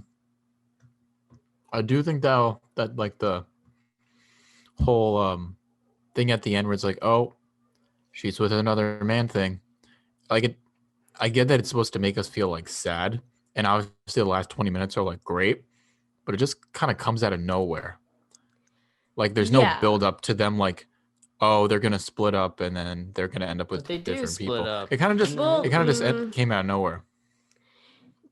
do think that like the whole thing at the end where it's like, oh, she's with another man thing. Like I get that it's supposed to make us feel like sad, and obviously the last 20 minutes are like great, but it just kind of comes out of nowhere. Like there's no build up to them like, oh, they're gonna split up and then they're gonna end up with different people. Up. It kind of just came out of nowhere.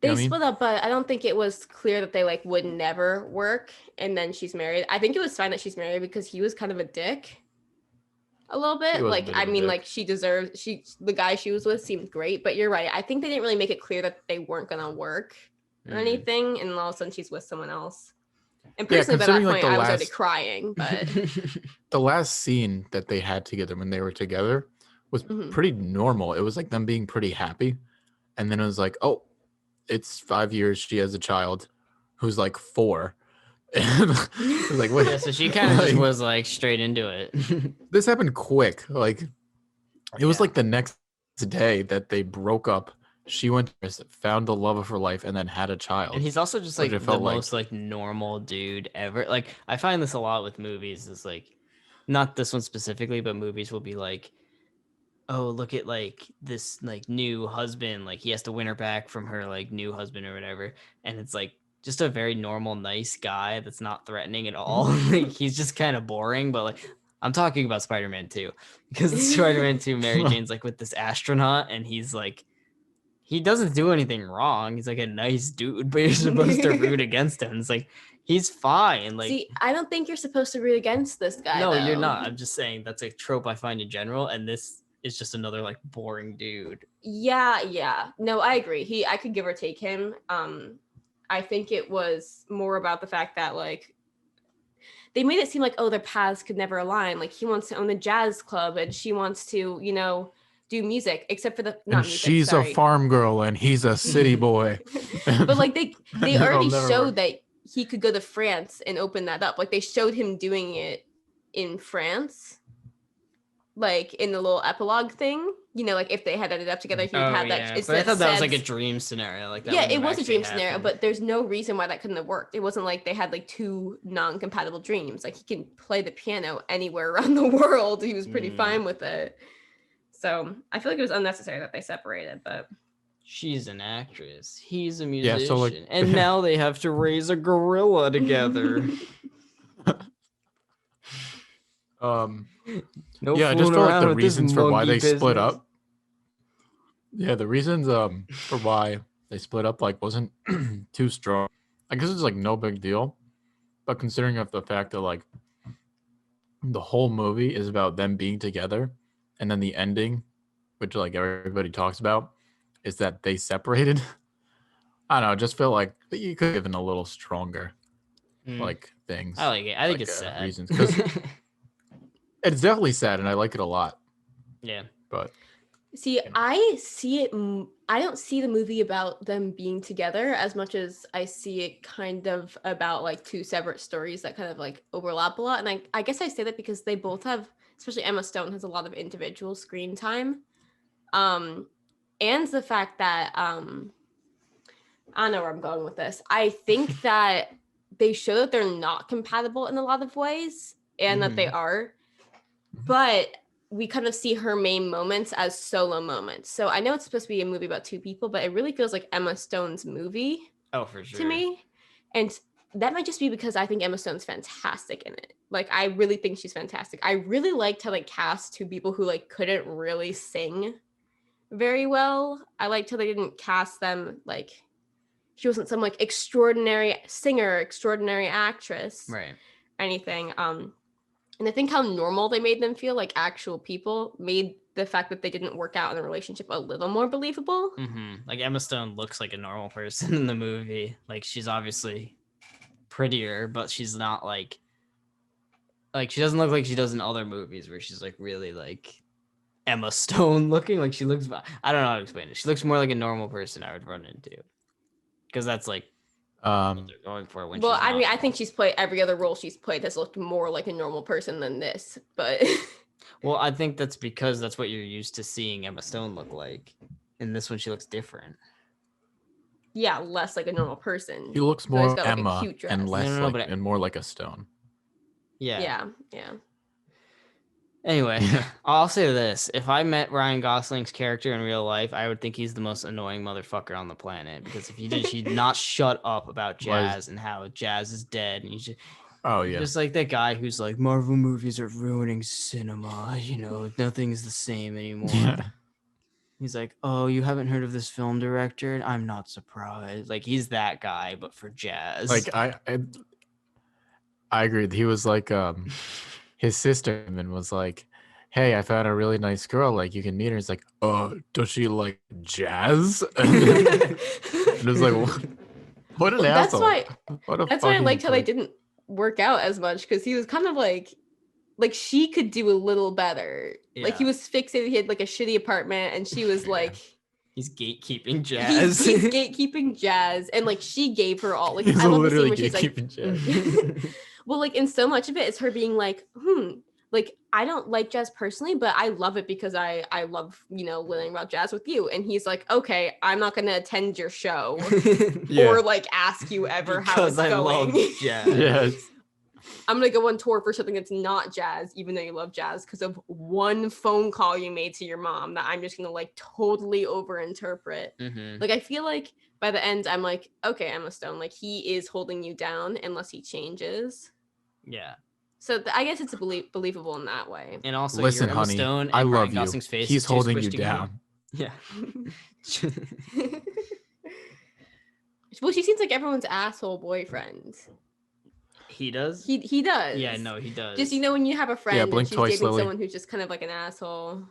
They split up, but I don't think it was clear that they like would never work. And then she's married. I think it was fine that she's married because he was kind of a dick. A little bit. Like, I mean, like the guy she was with seemed great, but you're right. I think they didn't really make it clear that they weren't gonna work or anything. And all of a sudden she's with someone else. And personally, by that point, I was already crying. But the last scene that they had together when they were together was pretty normal. It was like them being pretty happy. And then it was like, oh, it's 5 years. She has a child who's like 4. And it was like, what? Yeah, so she kind of just was like straight into it. This happened quick. Like it was like the next day that they broke up. She went, found the love of her life, and then had a child. And he's also just like the most like normal dude ever. Like I find this a lot with movies. Is like, not this one specifically, but movies will be like, oh, look at like this like new husband. Like he has to win her back from her like new husband or whatever. And it's like just a very normal, nice guy that's not threatening at all. Like he's just kind of boring. But like I'm talking about Spider-Man 2 because in Spider-Man 2, Mary Jane's like with this astronaut, and he's like. He doesn't do anything wrong. He's like a nice dude, but you're supposed to root against him. It's like he's fine. Like, see, I don't think you're supposed to root against this guy. No, though. you're not. I'm just saying that's a trope I find in general, and this is just another like boring dude. Yeah. No, I agree. I could give or take him. I think it was more about the fact that like they made it seem like, oh, their paths could never align. Like he wants to own the jazz club, and she wants to, do music, except for she's a farm girl and he's a city boy. But like they already showed that he could go to France and open that up. Like they showed him doing it in France, like in the little epilogue thing. Like if they had ended up together, he would have that. But I thought that was like a dream scenario. Like that. Yeah, it was a dream scenario, but there's no reason why that couldn't have worked. It wasn't like they had like 2 non-compatible dreams. Like he can play the piano anywhere around the world. He was pretty fine with it. So I feel like it was unnecessary that they separated, but she's an actress. He's a musician. Yeah, so like... and now they have to raise a gorilla together. I just felt like the reasons for why they split up. Yeah, the reasons for why they split up like wasn't too strong. I guess it's like no big deal. But considering of the fact that like the whole movie is about them being together. And then the ending, which like everybody talks about, is that they separated. I don't know. I just feel like you could have given a little stronger, like things. I like it. I think it's sad. Reasons, because it's definitely sad, and I like it a lot. Yeah, but see, I see it. I don't see the movie about them being together as much as I see it kind of about like 2 separate stories that kind of like overlap a lot. And I guess I say that because they both have. Especially Emma Stone has a lot of individual screen time. And the fact that, I don't know where I'm going with this. I think that they show that they're not compatible in a lot of ways and that they are. But we kind of see her main moments as solo moments. So I know it's supposed to be a movie about 2 people, but it really feels like Emma Stone's movie. Oh, for sure. To me. And that might just be because I think Emma Stone's fantastic in it. Like, I really think she's fantastic. I really liked how they cast two people who like couldn't really sing very well. I liked how they didn't cast them like she wasn't some like extraordinary singer, extraordinary actress, Right. anything. And I think how normal they made them feel, like actual people, made the fact that they didn't work out in a relationship a little more believable. Like Emma Stone looks like a normal person in the movie. Like she's obviously prettier, but she's not like she doesn't look like she does in other movies where she's like really like Emma Stone looking. Like she looks, I don't know how to explain it. She looks more like a normal person I would run into, because that's like what they're going for. When Well, she's I not. mean, I think she's played every other role she's played has looked more like a normal person than this, but Well, I think that's because that's what you're used to seeing Emma Stone look like. In this one, she looks different. yeah, less like a normal person. He looks So he's more got, like, a Emma cute and dress. less No, like but and more like a Stone. Yeah. Yeah. Anyway, Yeah. I'll say this. If I met Ryan Gosling's character in real life, I would think he's the most annoying motherfucker on the planet. Because if he did, she'd not shut up about Jazz and how Jazz is dead. And he's Oh yeah. just like that guy who's like, Marvel movies are ruining cinema. You know, nothing's the same anymore. Yeah. He's like, oh, you haven't heard of this film director? I'm not surprised. Like, he's that guy, but for Jazz. Like I agreed. He was like his sister and was like, hey, I found a really nice girl, like you can meet her. It's like, does she like jazz? And it was like, what an That's asshole. why What a that's why I fucking liked how they prick. didn't work out as much, because he was kind of like she could do a little better. Like he Yeah. was fixated, he had like a shitty apartment, and she was Yeah. like He's gatekeeping Jazz. he's gatekeeping Jazz, and like she gave her all. Like He's I love the scene literally where she's like, gatekeeping jazz. well, like in so much of it, it's her being like, like I don't like jazz personally, but I love it because I love, learning about jazz with you. And he's like, okay, I'm not gonna attend your show Yeah. or like ask you ever how it's Because I going. love Jazz. Yes. I'm gonna go on tour for something that's not jazz, even though you love jazz, because of one phone call you made to your mom that I'm just gonna like totally overinterpret. Mhm. Like I feel like by the end, I'm like, okay, Emma Stone, like he is holding you down unless he changes. Yeah. So I guess it's believable in that way. And also, Listen, you're Emma honey, Stone, and I Ryan love you. Gosling's face He's is too holding you squished together. down. Yeah. Well, she seems like everyone's asshole boyfriend. He does? He does. Yeah, no, he does. Just when you have a friend and blink she's twice dating slowly. someone who's just kind of like an asshole.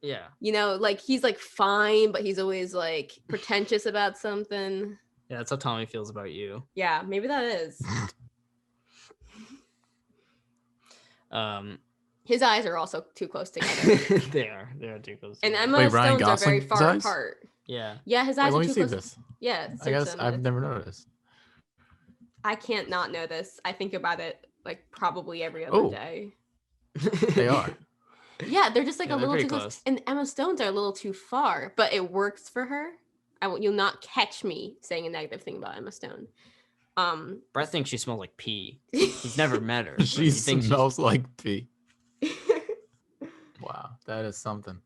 Yeah. Like he's like fine, but he's always like pretentious about something. Yeah, that's how Tommy feels about you. Yeah, maybe that is. His eyes are also too close together. They are too close. And together. Emma Wait, Ryan Stone's are very Gosling's far eyes? apart. Yeah. Yeah, his Wait, eyes let are me too see close. this. Yeah, I search guess them. I've never noticed. I can't not know this. I think about it like probably every other Oh. day. They are. Yeah, they're just like Yeah, a they're little too pretty close. close. And Emma Stone's are a little too far, but it works for her. You'll not catch me saying a negative thing about Emma Stone. Brett thinks she smells like pee. He's never met her. but She he thinks smells like pee. Wow, that is something.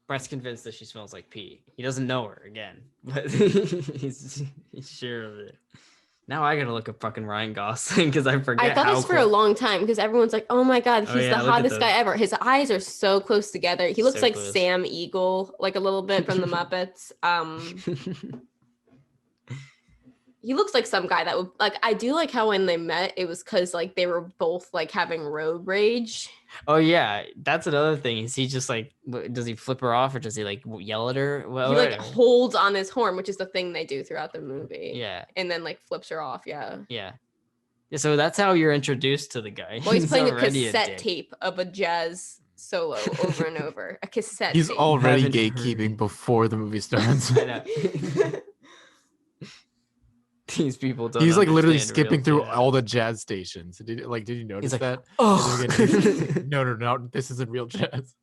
Brett's convinced that she smells like pee. He doesn't know her again, but he's sure of it. Now I gotta look at fucking Ryan Gosling because I forget. I thought how this for a long time because everyone's like, "Oh my god, he's yeah, the look at hottest guy those. ever." His eyes are so close together. He looks So like close. Sam Eagle, like a little bit from the Muppets. He looks like some guy that would like. I do like how when they met, it was because like they were both like having road rage. Oh yeah, that's another thing. Is he just like, does he flip her off or does he like yell at her? Well, He like holds on his horn, which is the thing they do throughout the movie. yeah, And then like flips her off. Yeah. yeah. So that's how you're introduced to the guy. Well, he's playing a already cassette dick. tape of a jazz solo over and over. A cassette He's tape. already Haven't heard. gatekeeping before the movie starts. I know. These people don't. He's like literally understand real skipping through jazz. all the jazz stations. Did you notice like, that? Oh. No, this isn't real jazz.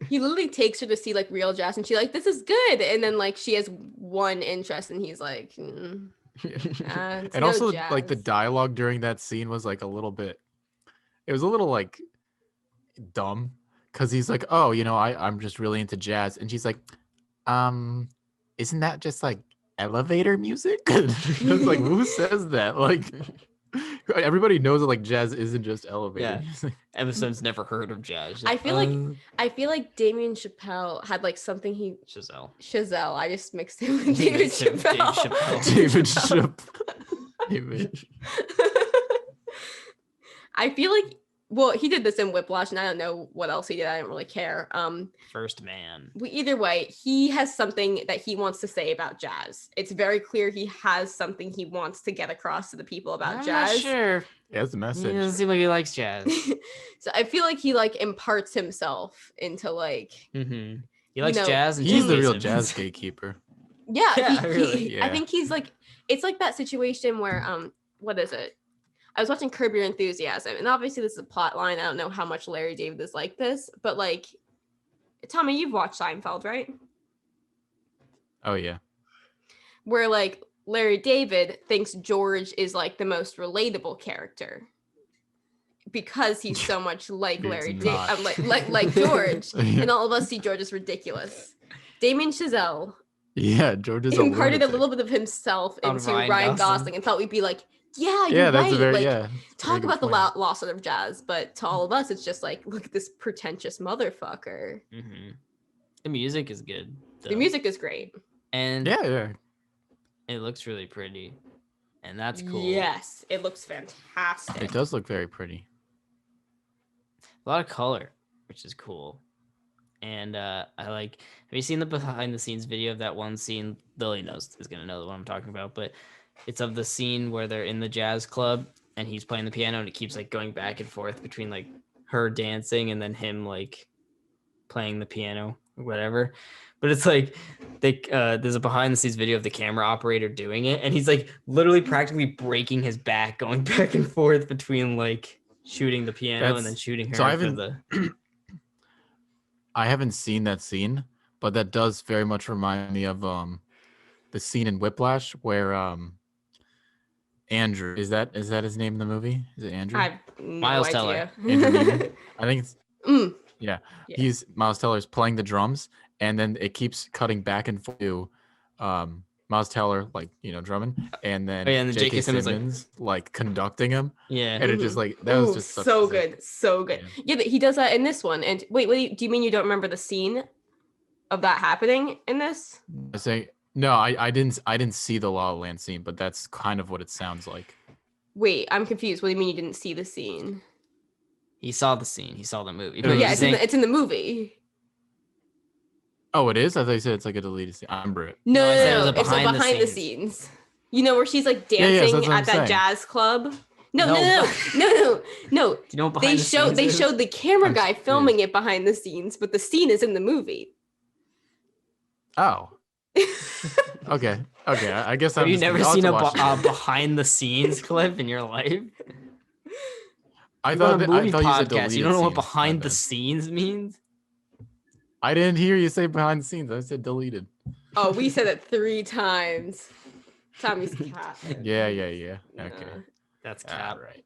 He literally takes her to see like real jazz, and she's like, "This is good." And then like she has one interest, and he's like, it's And no also like the jazz. dialogue during that scene was like a little bit, it was a little like dumb because he's like, oh, I'm just really into jazz, and she's like, isn't that just like elevator music? It's like, who says that? Like, everybody knows that like jazz isn't just elevator Yeah. music. Episode's never heard of jazz. She's I like, feel like Damien Chappelle had like something he Chazelle. I just mixed him with You David mixed him with Dave Chappelle. David Chappelle. I feel like, well, he did this in Whiplash, and I don't know what else he did. I don't really care. First man. Either way, he has something that he wants to say about jazz. It's very clear he has something he wants to get across to the people about I'm jazz. not sure. Yeah, that's the He message. doesn't seem like he likes jazz. So I feel like he like imparts himself into like, Mm-hmm. He likes know, jazz, and He's the J.K. real Simmons. jazz gatekeeper. yeah, Yeah, he, really. I Yeah. think he's like, it's like that situation where what is it? I was watching Curb Your Enthusiasm, and obviously this is a plot line. I don't know how much Larry David is like this, but like, Tommy, you've watched Seinfeld, right? Oh yeah. Where like Larry David thinks George is like the most relatable character because he's so much like It's Larry not. David, like George, Yeah. and all of us see George as ridiculous. Damien Chazelle Yeah, George is imparted a lunatic. little bit of himself On into Ryan Ryan Gosling. Gosling and thought we'd be like, yeah, Yeah, you're that's right. a very Like, yeah. talk good about the point. lost art of jazz, but to all of us, it's just like, look at this pretentious motherfucker. Mm-hmm. The music is good. The though. music is great. And Yeah. it looks really pretty, and that's cool. Yes, it looks fantastic. It does look very pretty. A lot of color, which is cool. And I like. Have you seen the behind the scenes video of that one scene? Lily is gonna know what I'm talking about, but it's of the scene where they're in the jazz club and he's playing the piano, and it keeps like going back and forth between like her dancing and then him like playing the piano or whatever. But it's like there's a behind the scenes video of the camera operator doing it, and he's like literally practically breaking his back going back and forth between like shooting the piano and then shooting her so I for haven't- the. I haven't seen that scene, but that does very much remind me of the scene in Whiplash where Andrew is that his name in the movie? Is it Andrew? I have no Miles idea. Andrew Newman? I think it's Yeah. he's Miles Teller's playing the drums, and then it keeps cutting back and forth to Miles Teller like drumming, and then, and then J.K. J.K. Simmons, Simmons like conducting him, Yeah. and it just like that was just such so a- good, so good. Yeah, he does that in this one. And wait, do you mean you don't remember the scene of that happening in this? I say no, I didn't see the La La Land scene, but that's kind of what it sounds like. Wait, I'm confused. What do you mean you didn't see the scene? He saw the scene. He saw the movie. Yeah, But Yeah, he's it's saying, in the movie. Oh, it is? I thought you said it's like a deleted scene. I remember it. No, I said it was no, a it's a behind the behind the scenes. scenes. You know where she's like Yeah, dancing that's what I'm at that saying. jazz club? No. No. Do do you know what behind They the showed scenes is? the camera I'm guy confused. filming it behind the scenes, but the scene is in the movie. Oh. Okay. I guess Have I'm you just never I'll have seen to a watch it. behind the scenes clip in your life? I You're on thought a movie you said podcast. deleted You don't know what scenes. My behind the bad. scenes means? I didn't hear you say behind the scenes. I said deleted. Oh, we said it 3 times. Tommy's cat. Yeah. Okay. That's All cap. right.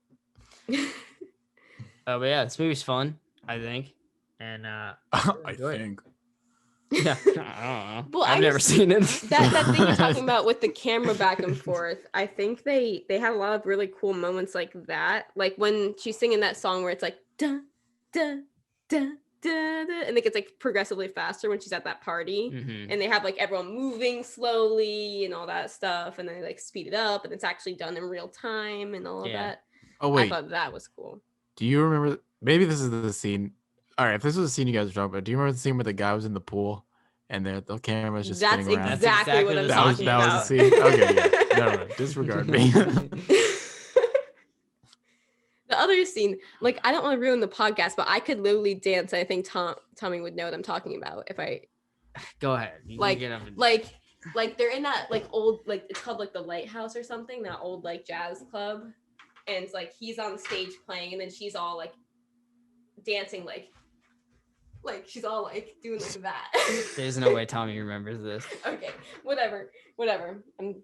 But yeah, this movie's fun, I think. And I enjoy it. think. yeah, I don't know. Well, I've I never just- seen it. that thing you're talking about with the camera back and forth, I think they had a lot of really cool moments like that. Like when she's singing that song where it's like da da da da da, and it gets like progressively faster when she's at that party. Mhm. And they have like everyone moving slowly and all that stuff, and then they like speed it up, and it's actually done in real time and all of Yeah. that. Oh I wait. thought that was cool. Do you remember? Maybe this is the scene. All right, if this was the scene you guys were talking about, do you remember the scene where the guy was in the pool and the camera was just That's spinning around? exactly what I'm That's talking that about. was the scene. Okay, yeah. Never mind. Disregard me. The other scene, like I don't want to ruin the podcast, but I could literally dance. I think Tommy would know what I'm talking about if I Go ahead. You Like- get up and- like they're in that like old like it's called like the Lighthouse or something, that old like jazz club, and it's like he's on stage playing, and then she's all like dancing like she's all like doing like that. There's no way Tommy remembers this. Okay, whatever. Oh,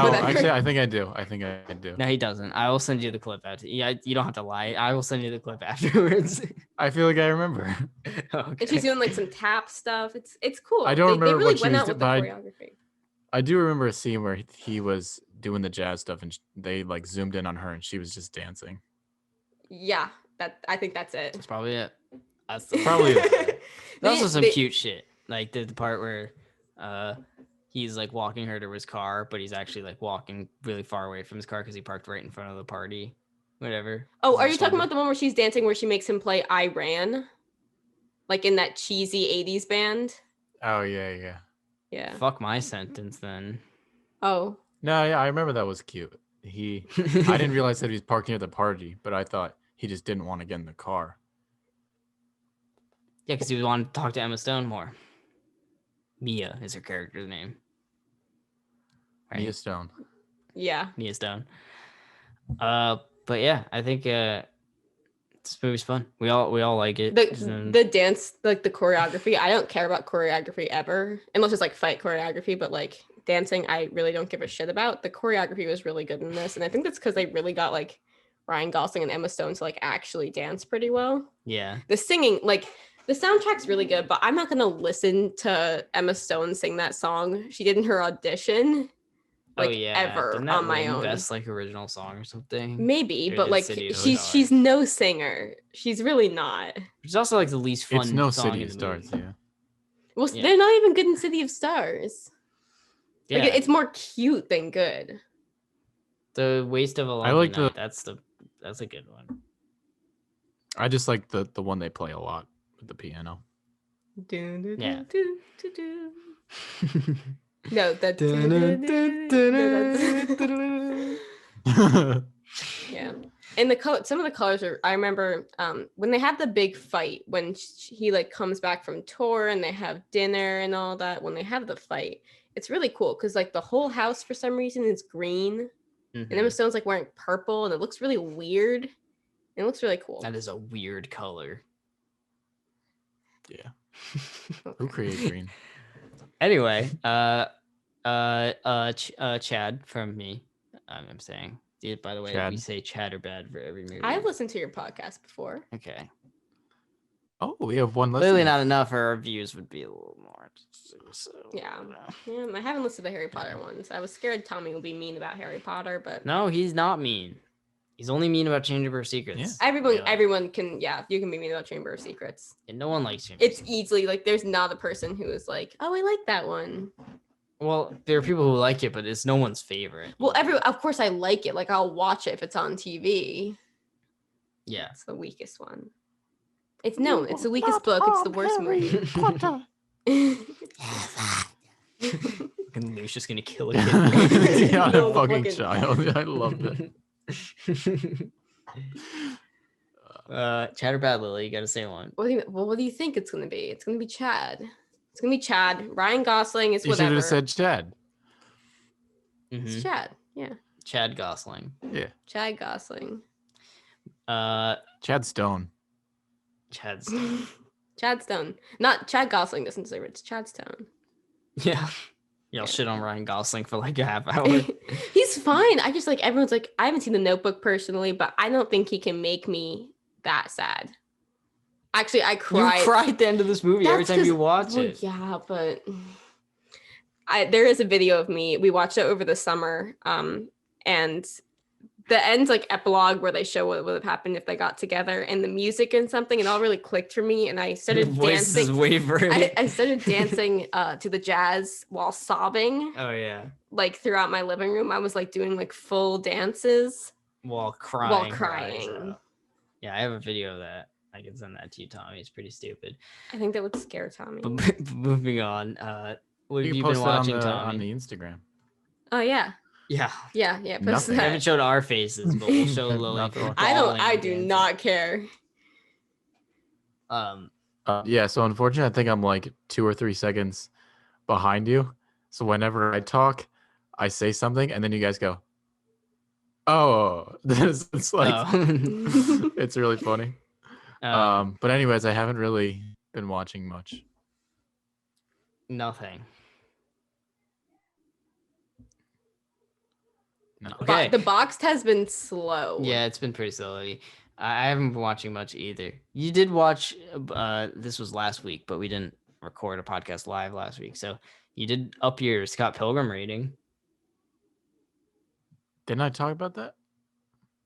Whatever. actually, I think I do. I think I do. No, he doesn't. I will send you the clip after. Yeah, you don't have to lie. I will send you the clip afterwards. I feel like I remember. And Okay. she's doing like some tap stuff. It's cool. I don't They remember really what she went was out with the doing, choreography. I do remember a scene where he was doing the jazz stuff, and they like zoomed in on her, and she was just dancing. Yeah, I think that's it. That's probably it. That's Probably is. There's also some cute shit, like the part where he's like walking her to his car, but he's actually like walking really far away from his car because he parked right in front of the party. Whatever. Oh, are you talking about the one where she's dancing where she makes him play I Ran? Like in that cheesy 80s band? Oh yeah. Yeah. Fuck my sentence then. Oh. No, yeah, I remember that was cute. I didn't realize that he was parked near the party, but I thought he just didn't want to get in the car. Yeah, because he wanted to talk to Emma Stone more. Mia is her character's name. Right? Mia Stone. Yeah. Mia Stone. But yeah, I think this movie's fun. We all like it. The dance, like the choreography. I don't care about choreography ever, unless it's like fight choreography. But like dancing, I really don't give a shit about. The choreography was really good in this, and I think that's because they really got like Ryan Gosling and Emma Stone to like actually dance pretty well. Yeah. The singing, like the soundtrack's really good, but I'm not gonna listen to Emma Stone sing that song she did in her audition. Like ever on my own. Best like original song or something. Maybe, but like she's no singer. She's really not. She's also like the least fun. It's no song City of Stars, yeah. Well, they're not even good in City of Stars. Yeah, like, it's more cute than good. The Waste of a Lonely I like Night. That's a good one. I just like the one they play a lot with the piano. Yeah. No, that's yeah. And the color, some of the colors are. I remember when they have the big fight when he like comes back from tour and they have dinner and all that. When they have the fight, it's really cool because like the whole house for some reason is green, and Emma Stone's like wearing purple, and it looks really weird. It looks really cool. That is a weird color. Yeah. Who created green? Anyway, Chad from me. I'm saying. By the way, Chad. We say Chad or Bad for every movie. I've listened to your podcast before. Okay. Oh, we have one listener. Clearly not enough, or our views would be a little more. So, yeah, I haven't listened to the Harry Potter ones. I was scared Tommy would be mean about Harry Potter, but no, he's not mean. He's only mean about Chamber of Secrets. Yeah. Everyone can. Yeah, you can be mean about Chamber of Secrets. And no one likes Chamber. It's easily like there's not a person who is like, oh, I like that one. Well, there are people who like it, but it's no one's favorite. Well, of course I like it. Like I'll watch it if it's on TV. Yeah, it's the weakest one. It's the weakest book. It's the worst movie. Fucking Lucius gonna kill a kid. Yeah, a fucking child. I love it. Chad or Bad, Lily? You gotta say one. What do you think it's gonna be? It's gonna be Chad. It's gonna be Chad. Ryan Gosling is whatever. You should have said Chad. It's Chad. Yeah. Chad Gosling. Yeah. Chad Gosling. Chad Stone. Chad Stone. Chad Stone. Not Chad Gosling doesn't deserve it. It's Chad Stone. Yeah. Y'all shit on Ryan Gosling for like a half hour. He's fine. I just like everyone's like, I haven't seen The Notebook personally, but I don't think he can make me that sad. Actually, I cried. You cried at the end of this movie every time you watch it. Yeah, but there is a video of me. We watched it over the summer, and the end's like epilogue where they show what would have happened if they got together, and the music and something, it all really clicked for me, and I started dancing. I started dancing to the jazz while sobbing. Oh yeah. Like throughout my living room, I was like doing like full dances while crying. Yeah, I have a video of that. I can send that to you, Tommy. It's pretty stupid. I think that would scare Tommy. But moving on, what have you been watching, Tommy? On the Instagram. Oh yeah. Yeah. Nothing. I haven't showed our faces, but we'll show Lily. I do not care. Yeah. So unfortunately, I think I'm like 2 or 3 seconds behind you. So whenever I talk, I say something, and then you guys go, "Oh," it's like it's really funny. But anyways, I haven't really been watching much. Nothing. No. Okay. The boxed has been slow. Yeah, it's been pretty slow. I haven't been watching much either. You did watch. This was last week, but we didn't record a podcast live last week. So you did up your Scott Pilgrim rating. Didn't I talk about that?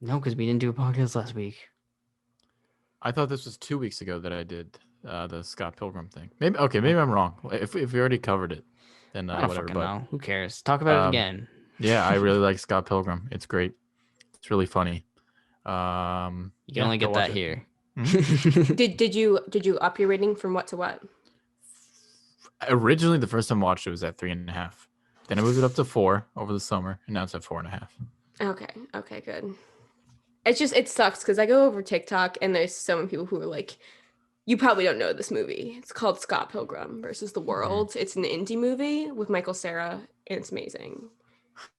No, because we didn't do a podcast last week. I thought this was 2 weeks ago that I did the Scott Pilgrim thing. Maybe I'm wrong. If we already covered it, then I don't whatever. fucking But know. Who cares? Talk about it again. yeah, I really like Scott Pilgrim. It's great. It's really funny. You can yeah, only go get watch that it. here. Did you up your rating from what to what? Originally, the first time I watched it was at 3.5. Then I moved it up to 4 over the summer, and now it's at 4.5. Okay, good. It's just, it sucks because I go over TikTok and there's so many people who are like, you probably don't know this movie. It's called Scott Pilgrim versus the World. It's an indie movie with Michael Cera, and it's amazing.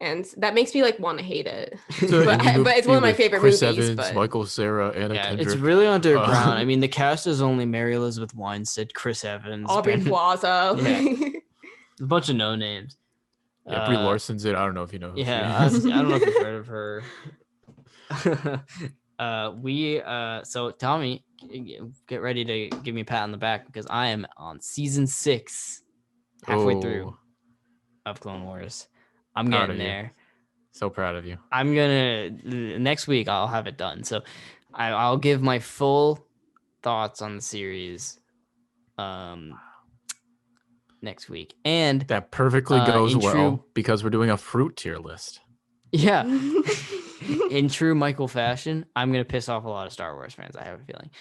And that makes me like want to hate it. But it's one of my favorite Chris movies. Evans, But Michael Cera, Anna Kendrick. It's really underground. I mean, the cast is only Mary Elizabeth Winstead, Chris Evans, Aubrey Plaza. a bunch of no names. Yeah, Brie Larson's in. I don't know if you know. Yeah, I don't know if you've heard of her. So Tommy, get ready to give me a pat on the back because I am on season 6, halfway through of Clone Wars. I'm getting there. So proud of you. I'm gonna next week I'll have it done. So I'll give my full thoughts on the series next week. And that perfectly goes well true, because we're doing a fruit tier list. Yeah. In true Michael fashion, I'm gonna piss off a lot of Star Wars fans, I have a feeling.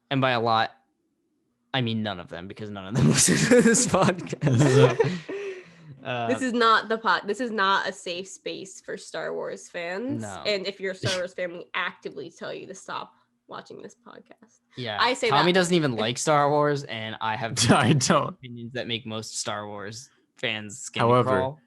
And by a lot, I mean none of them, because none of them listen to this podcast. This is not This is not a safe space for Star Wars fans. No. And if you're a Star Wars fan, we actively tell you to stop watching this podcast. Yeah, I say Tommy that. doesn't even like Star Wars, and I have I don't. opinions that make most Star Wars fans skin However, crawl.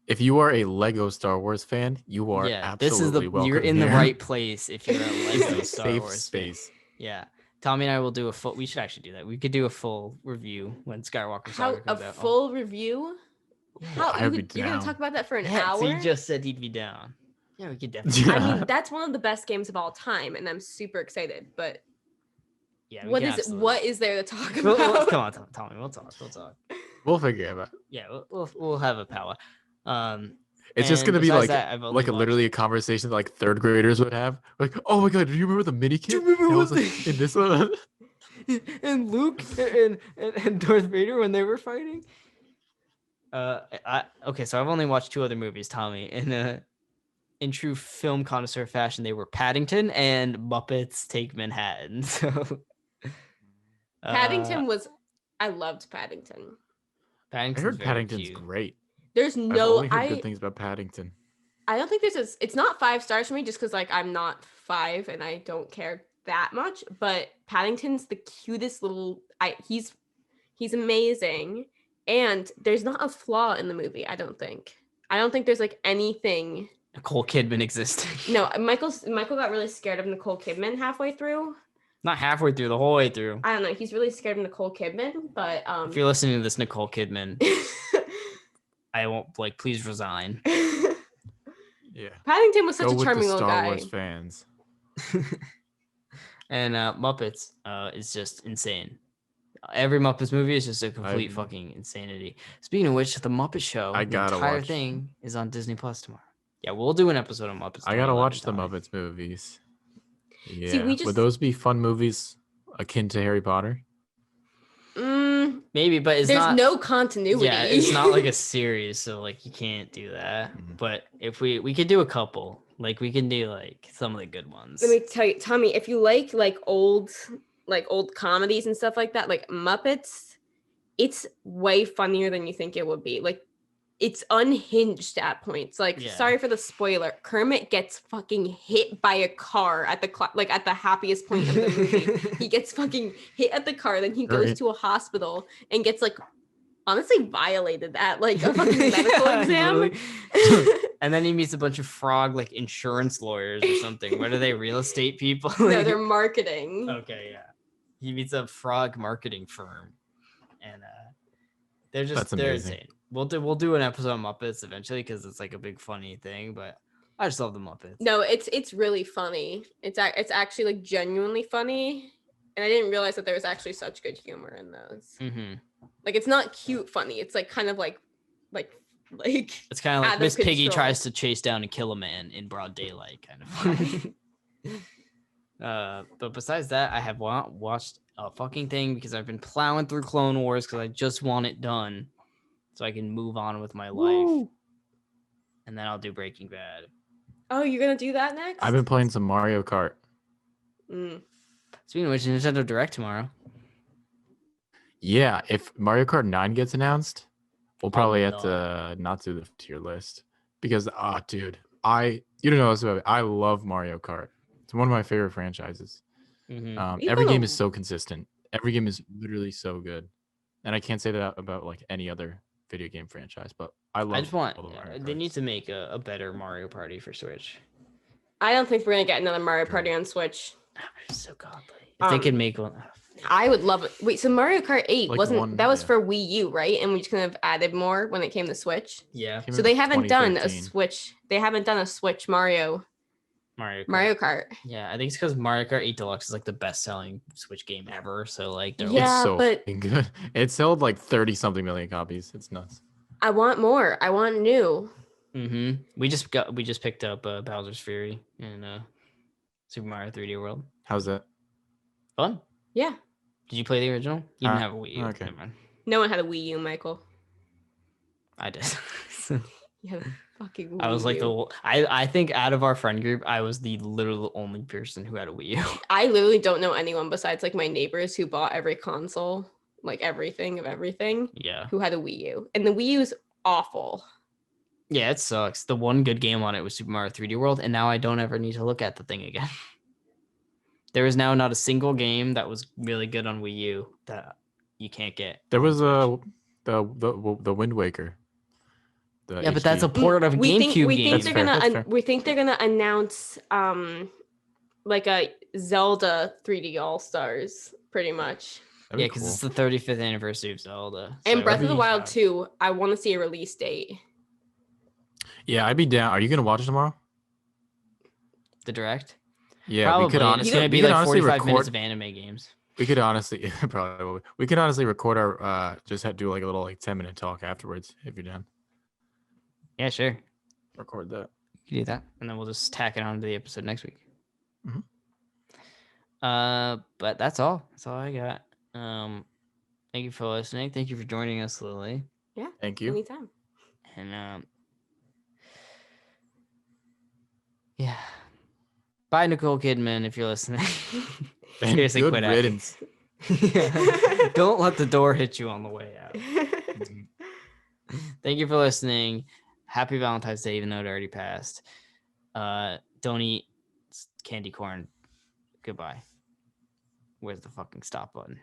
If you are a Lego Star Wars fan, you are absolutely welcome. You're in here. the right place if you're a Lego Star safe Wars space. Fan. Yeah. Tommy and I will do a full. We should actually do that. We could do a full review when Skywalker Saga comes out. Full review? You're gonna talk about that for an hour? So he just said he'd be down. Yeah, we could definitely. I mean, that's one of the best games of all time, and I'm super excited. But yeah, what is there to talk about? Come on, Tommy. We'll talk. We'll figure it out. Yeah, we'll have a power. It's just gonna be like that, literally a conversation that like third graders would have. Like, oh my god, do you remember the mini kit? In this one? And Luke and Darth Vader when they were fighting. Okay, so I've only watched 2 other movies, Tommy. In true film connoisseur fashion, they were Paddington and Muppets Take Manhattan. So Paddington was. I loved Paddington. I heard Paddington's great. There's I've no. only heard good things about Paddington. I don't think it's not 5 stars for me just because like I'm not 5 and I don't care that much. But Paddington's the cutest little. He's amazing, and there's not a flaw in the movie. I don't think there's like anything. Nicole Kidman existing. No, Michael got really scared of Nicole Kidman halfway through. Not halfway through, the whole way through. I don't know. He's really scared of Nicole Kidman, but if you're listening to this, Nicole Kidman, I won't please resign. Yeah. Paddington was such a charming little Star guy. Wars fans. And Muppets is just insane. Every Muppets movie is just a complete fucking insanity. Speaking of which, the Muppet Show, the entire thing is on Disney Plus tomorrow. Yeah, we'll do an episode on Muppets. I gotta watch the Muppets movies. Yeah, See, would those be fun movies akin to Harry Potter? Maybe, but there's no continuity. Yeah, it's not like a series, so you can't do that. But if we could do a couple, we can do some of the good ones. Let me tell you, Tommy, if you like old comedies and stuff like that, like Muppets, it's way funnier than you think it would be. It's unhinged at points. Sorry for the spoiler. Kermit gets fucking hit by a car at at the happiest point of the movie. He gets fucking hit at the car, then he goes to a hospital and gets honestly violated at a fucking medical exam. And then he meets a bunch of frog insurance lawyers or something. What are they? Real estate people? No, they're marketing. Okay, yeah. He meets a frog marketing firm, and they're insane. We'll do an episode on Muppets eventually because it's a big funny thing, but I just love the Muppets. No, it's really funny. It's actually genuinely funny, And I didn't realize that there was actually such good humor in those. Mm-hmm. Like it's not cute funny. It's like kind of like It's kind of out like of Miss Piggy control. tries to chase down and kill a man in broad daylight, kind of funny. But besides that, I have watched a fucking thing because I've been plowing through Clone Wars because I just want it done so I can move on with my life. Woo. And then I'll do Breaking Bad. Oh, you're gonna do that next? I've been playing some Mario Kart. Speaking of which, Nintendo Direct tomorrow. Yeah, if Mario Kart 9 gets announced, we'll probably have no. to not do the tier list because dude, you don't know this about me. I love Mario Kart. It's one of my favorite franchises. Mm-hmm. Every game is so consistent. Every game is literally so good, and I can't say that about like any other video game franchise. But I love. I just want all the Mario they need Karts. to make a better Mario Party for Switch. I don't think we're gonna get another Mario True. Party on Switch. It's so godly. If they could make one. I would love it. Wait, so Mario Kart 8 Like that was yeah. for Wii U, right? And we just kind of added more when it came to Switch. Yeah, Came So out they in haven't done a 2013. Switch. They haven't done a Switch Mario Kart. Yeah, I think it's because Mario Kart 8 Deluxe is like the best-selling Switch game ever. So like, they're Yeah, It's so but- fucking good. It sold like 30 something million copies. It's nuts. I want more. I want new. Mm-hmm. We just picked up Bowser's Fury in Super Mario 3D World. How's that? Fun. Yeah. Did you play the original? You didn't have a Wii U. Okay. Never mind. No one had a Wii U, Michael. I did. You had a fucking Wii I was like U. I think out of our friend group, I was the literal only person who had a Wii U. I literally don't know anyone besides like my neighbors who bought every console, like everything, Yeah. who had a Wii U. And the Wii U is awful. Yeah, it sucks. The one good game on it was Super Mario 3D World, and now I don't ever need to look at the thing again. There is now not a single game that was really good on Wii U that you can't get. There on was Switch. the Wind Waker. The Yeah, but that's a HD. port of a We think GameCube game. That's fair, that's fair. we think they're gonna announce like a Zelda 3D All Stars, pretty much. That'd be Yeah, because cool. it's the 35th anniversary of Zelda. And so- Breath of the be- Wild 2, I want to see a release date. Yeah, I'd be down. Are you gonna watch it tomorrow? The Direct? Yeah, Probably. we could and honestly. it's going to be we could like honestly 45 record. minutes of anime games. We could honestly probably will. We could honestly record our do like a little like 10-minute talk afterwards if you're down. Yeah, sure. Record that. You can do that. And then we'll just tack it on to the episode next week. Mhm. But that's all. That's all I got. Thank you for listening. Thank you for joining us, Lily. Yeah. Thank you. Anytime. And yeah. Bye, Nicole Kidman, if you're listening. And Seriously, good quit acting. riddance. Don't let the door hit you on the way out. Thank you for listening. Happy Valentine's Day, even though it already passed. Don't eat candy corn. Goodbye. Where's the fucking stop button?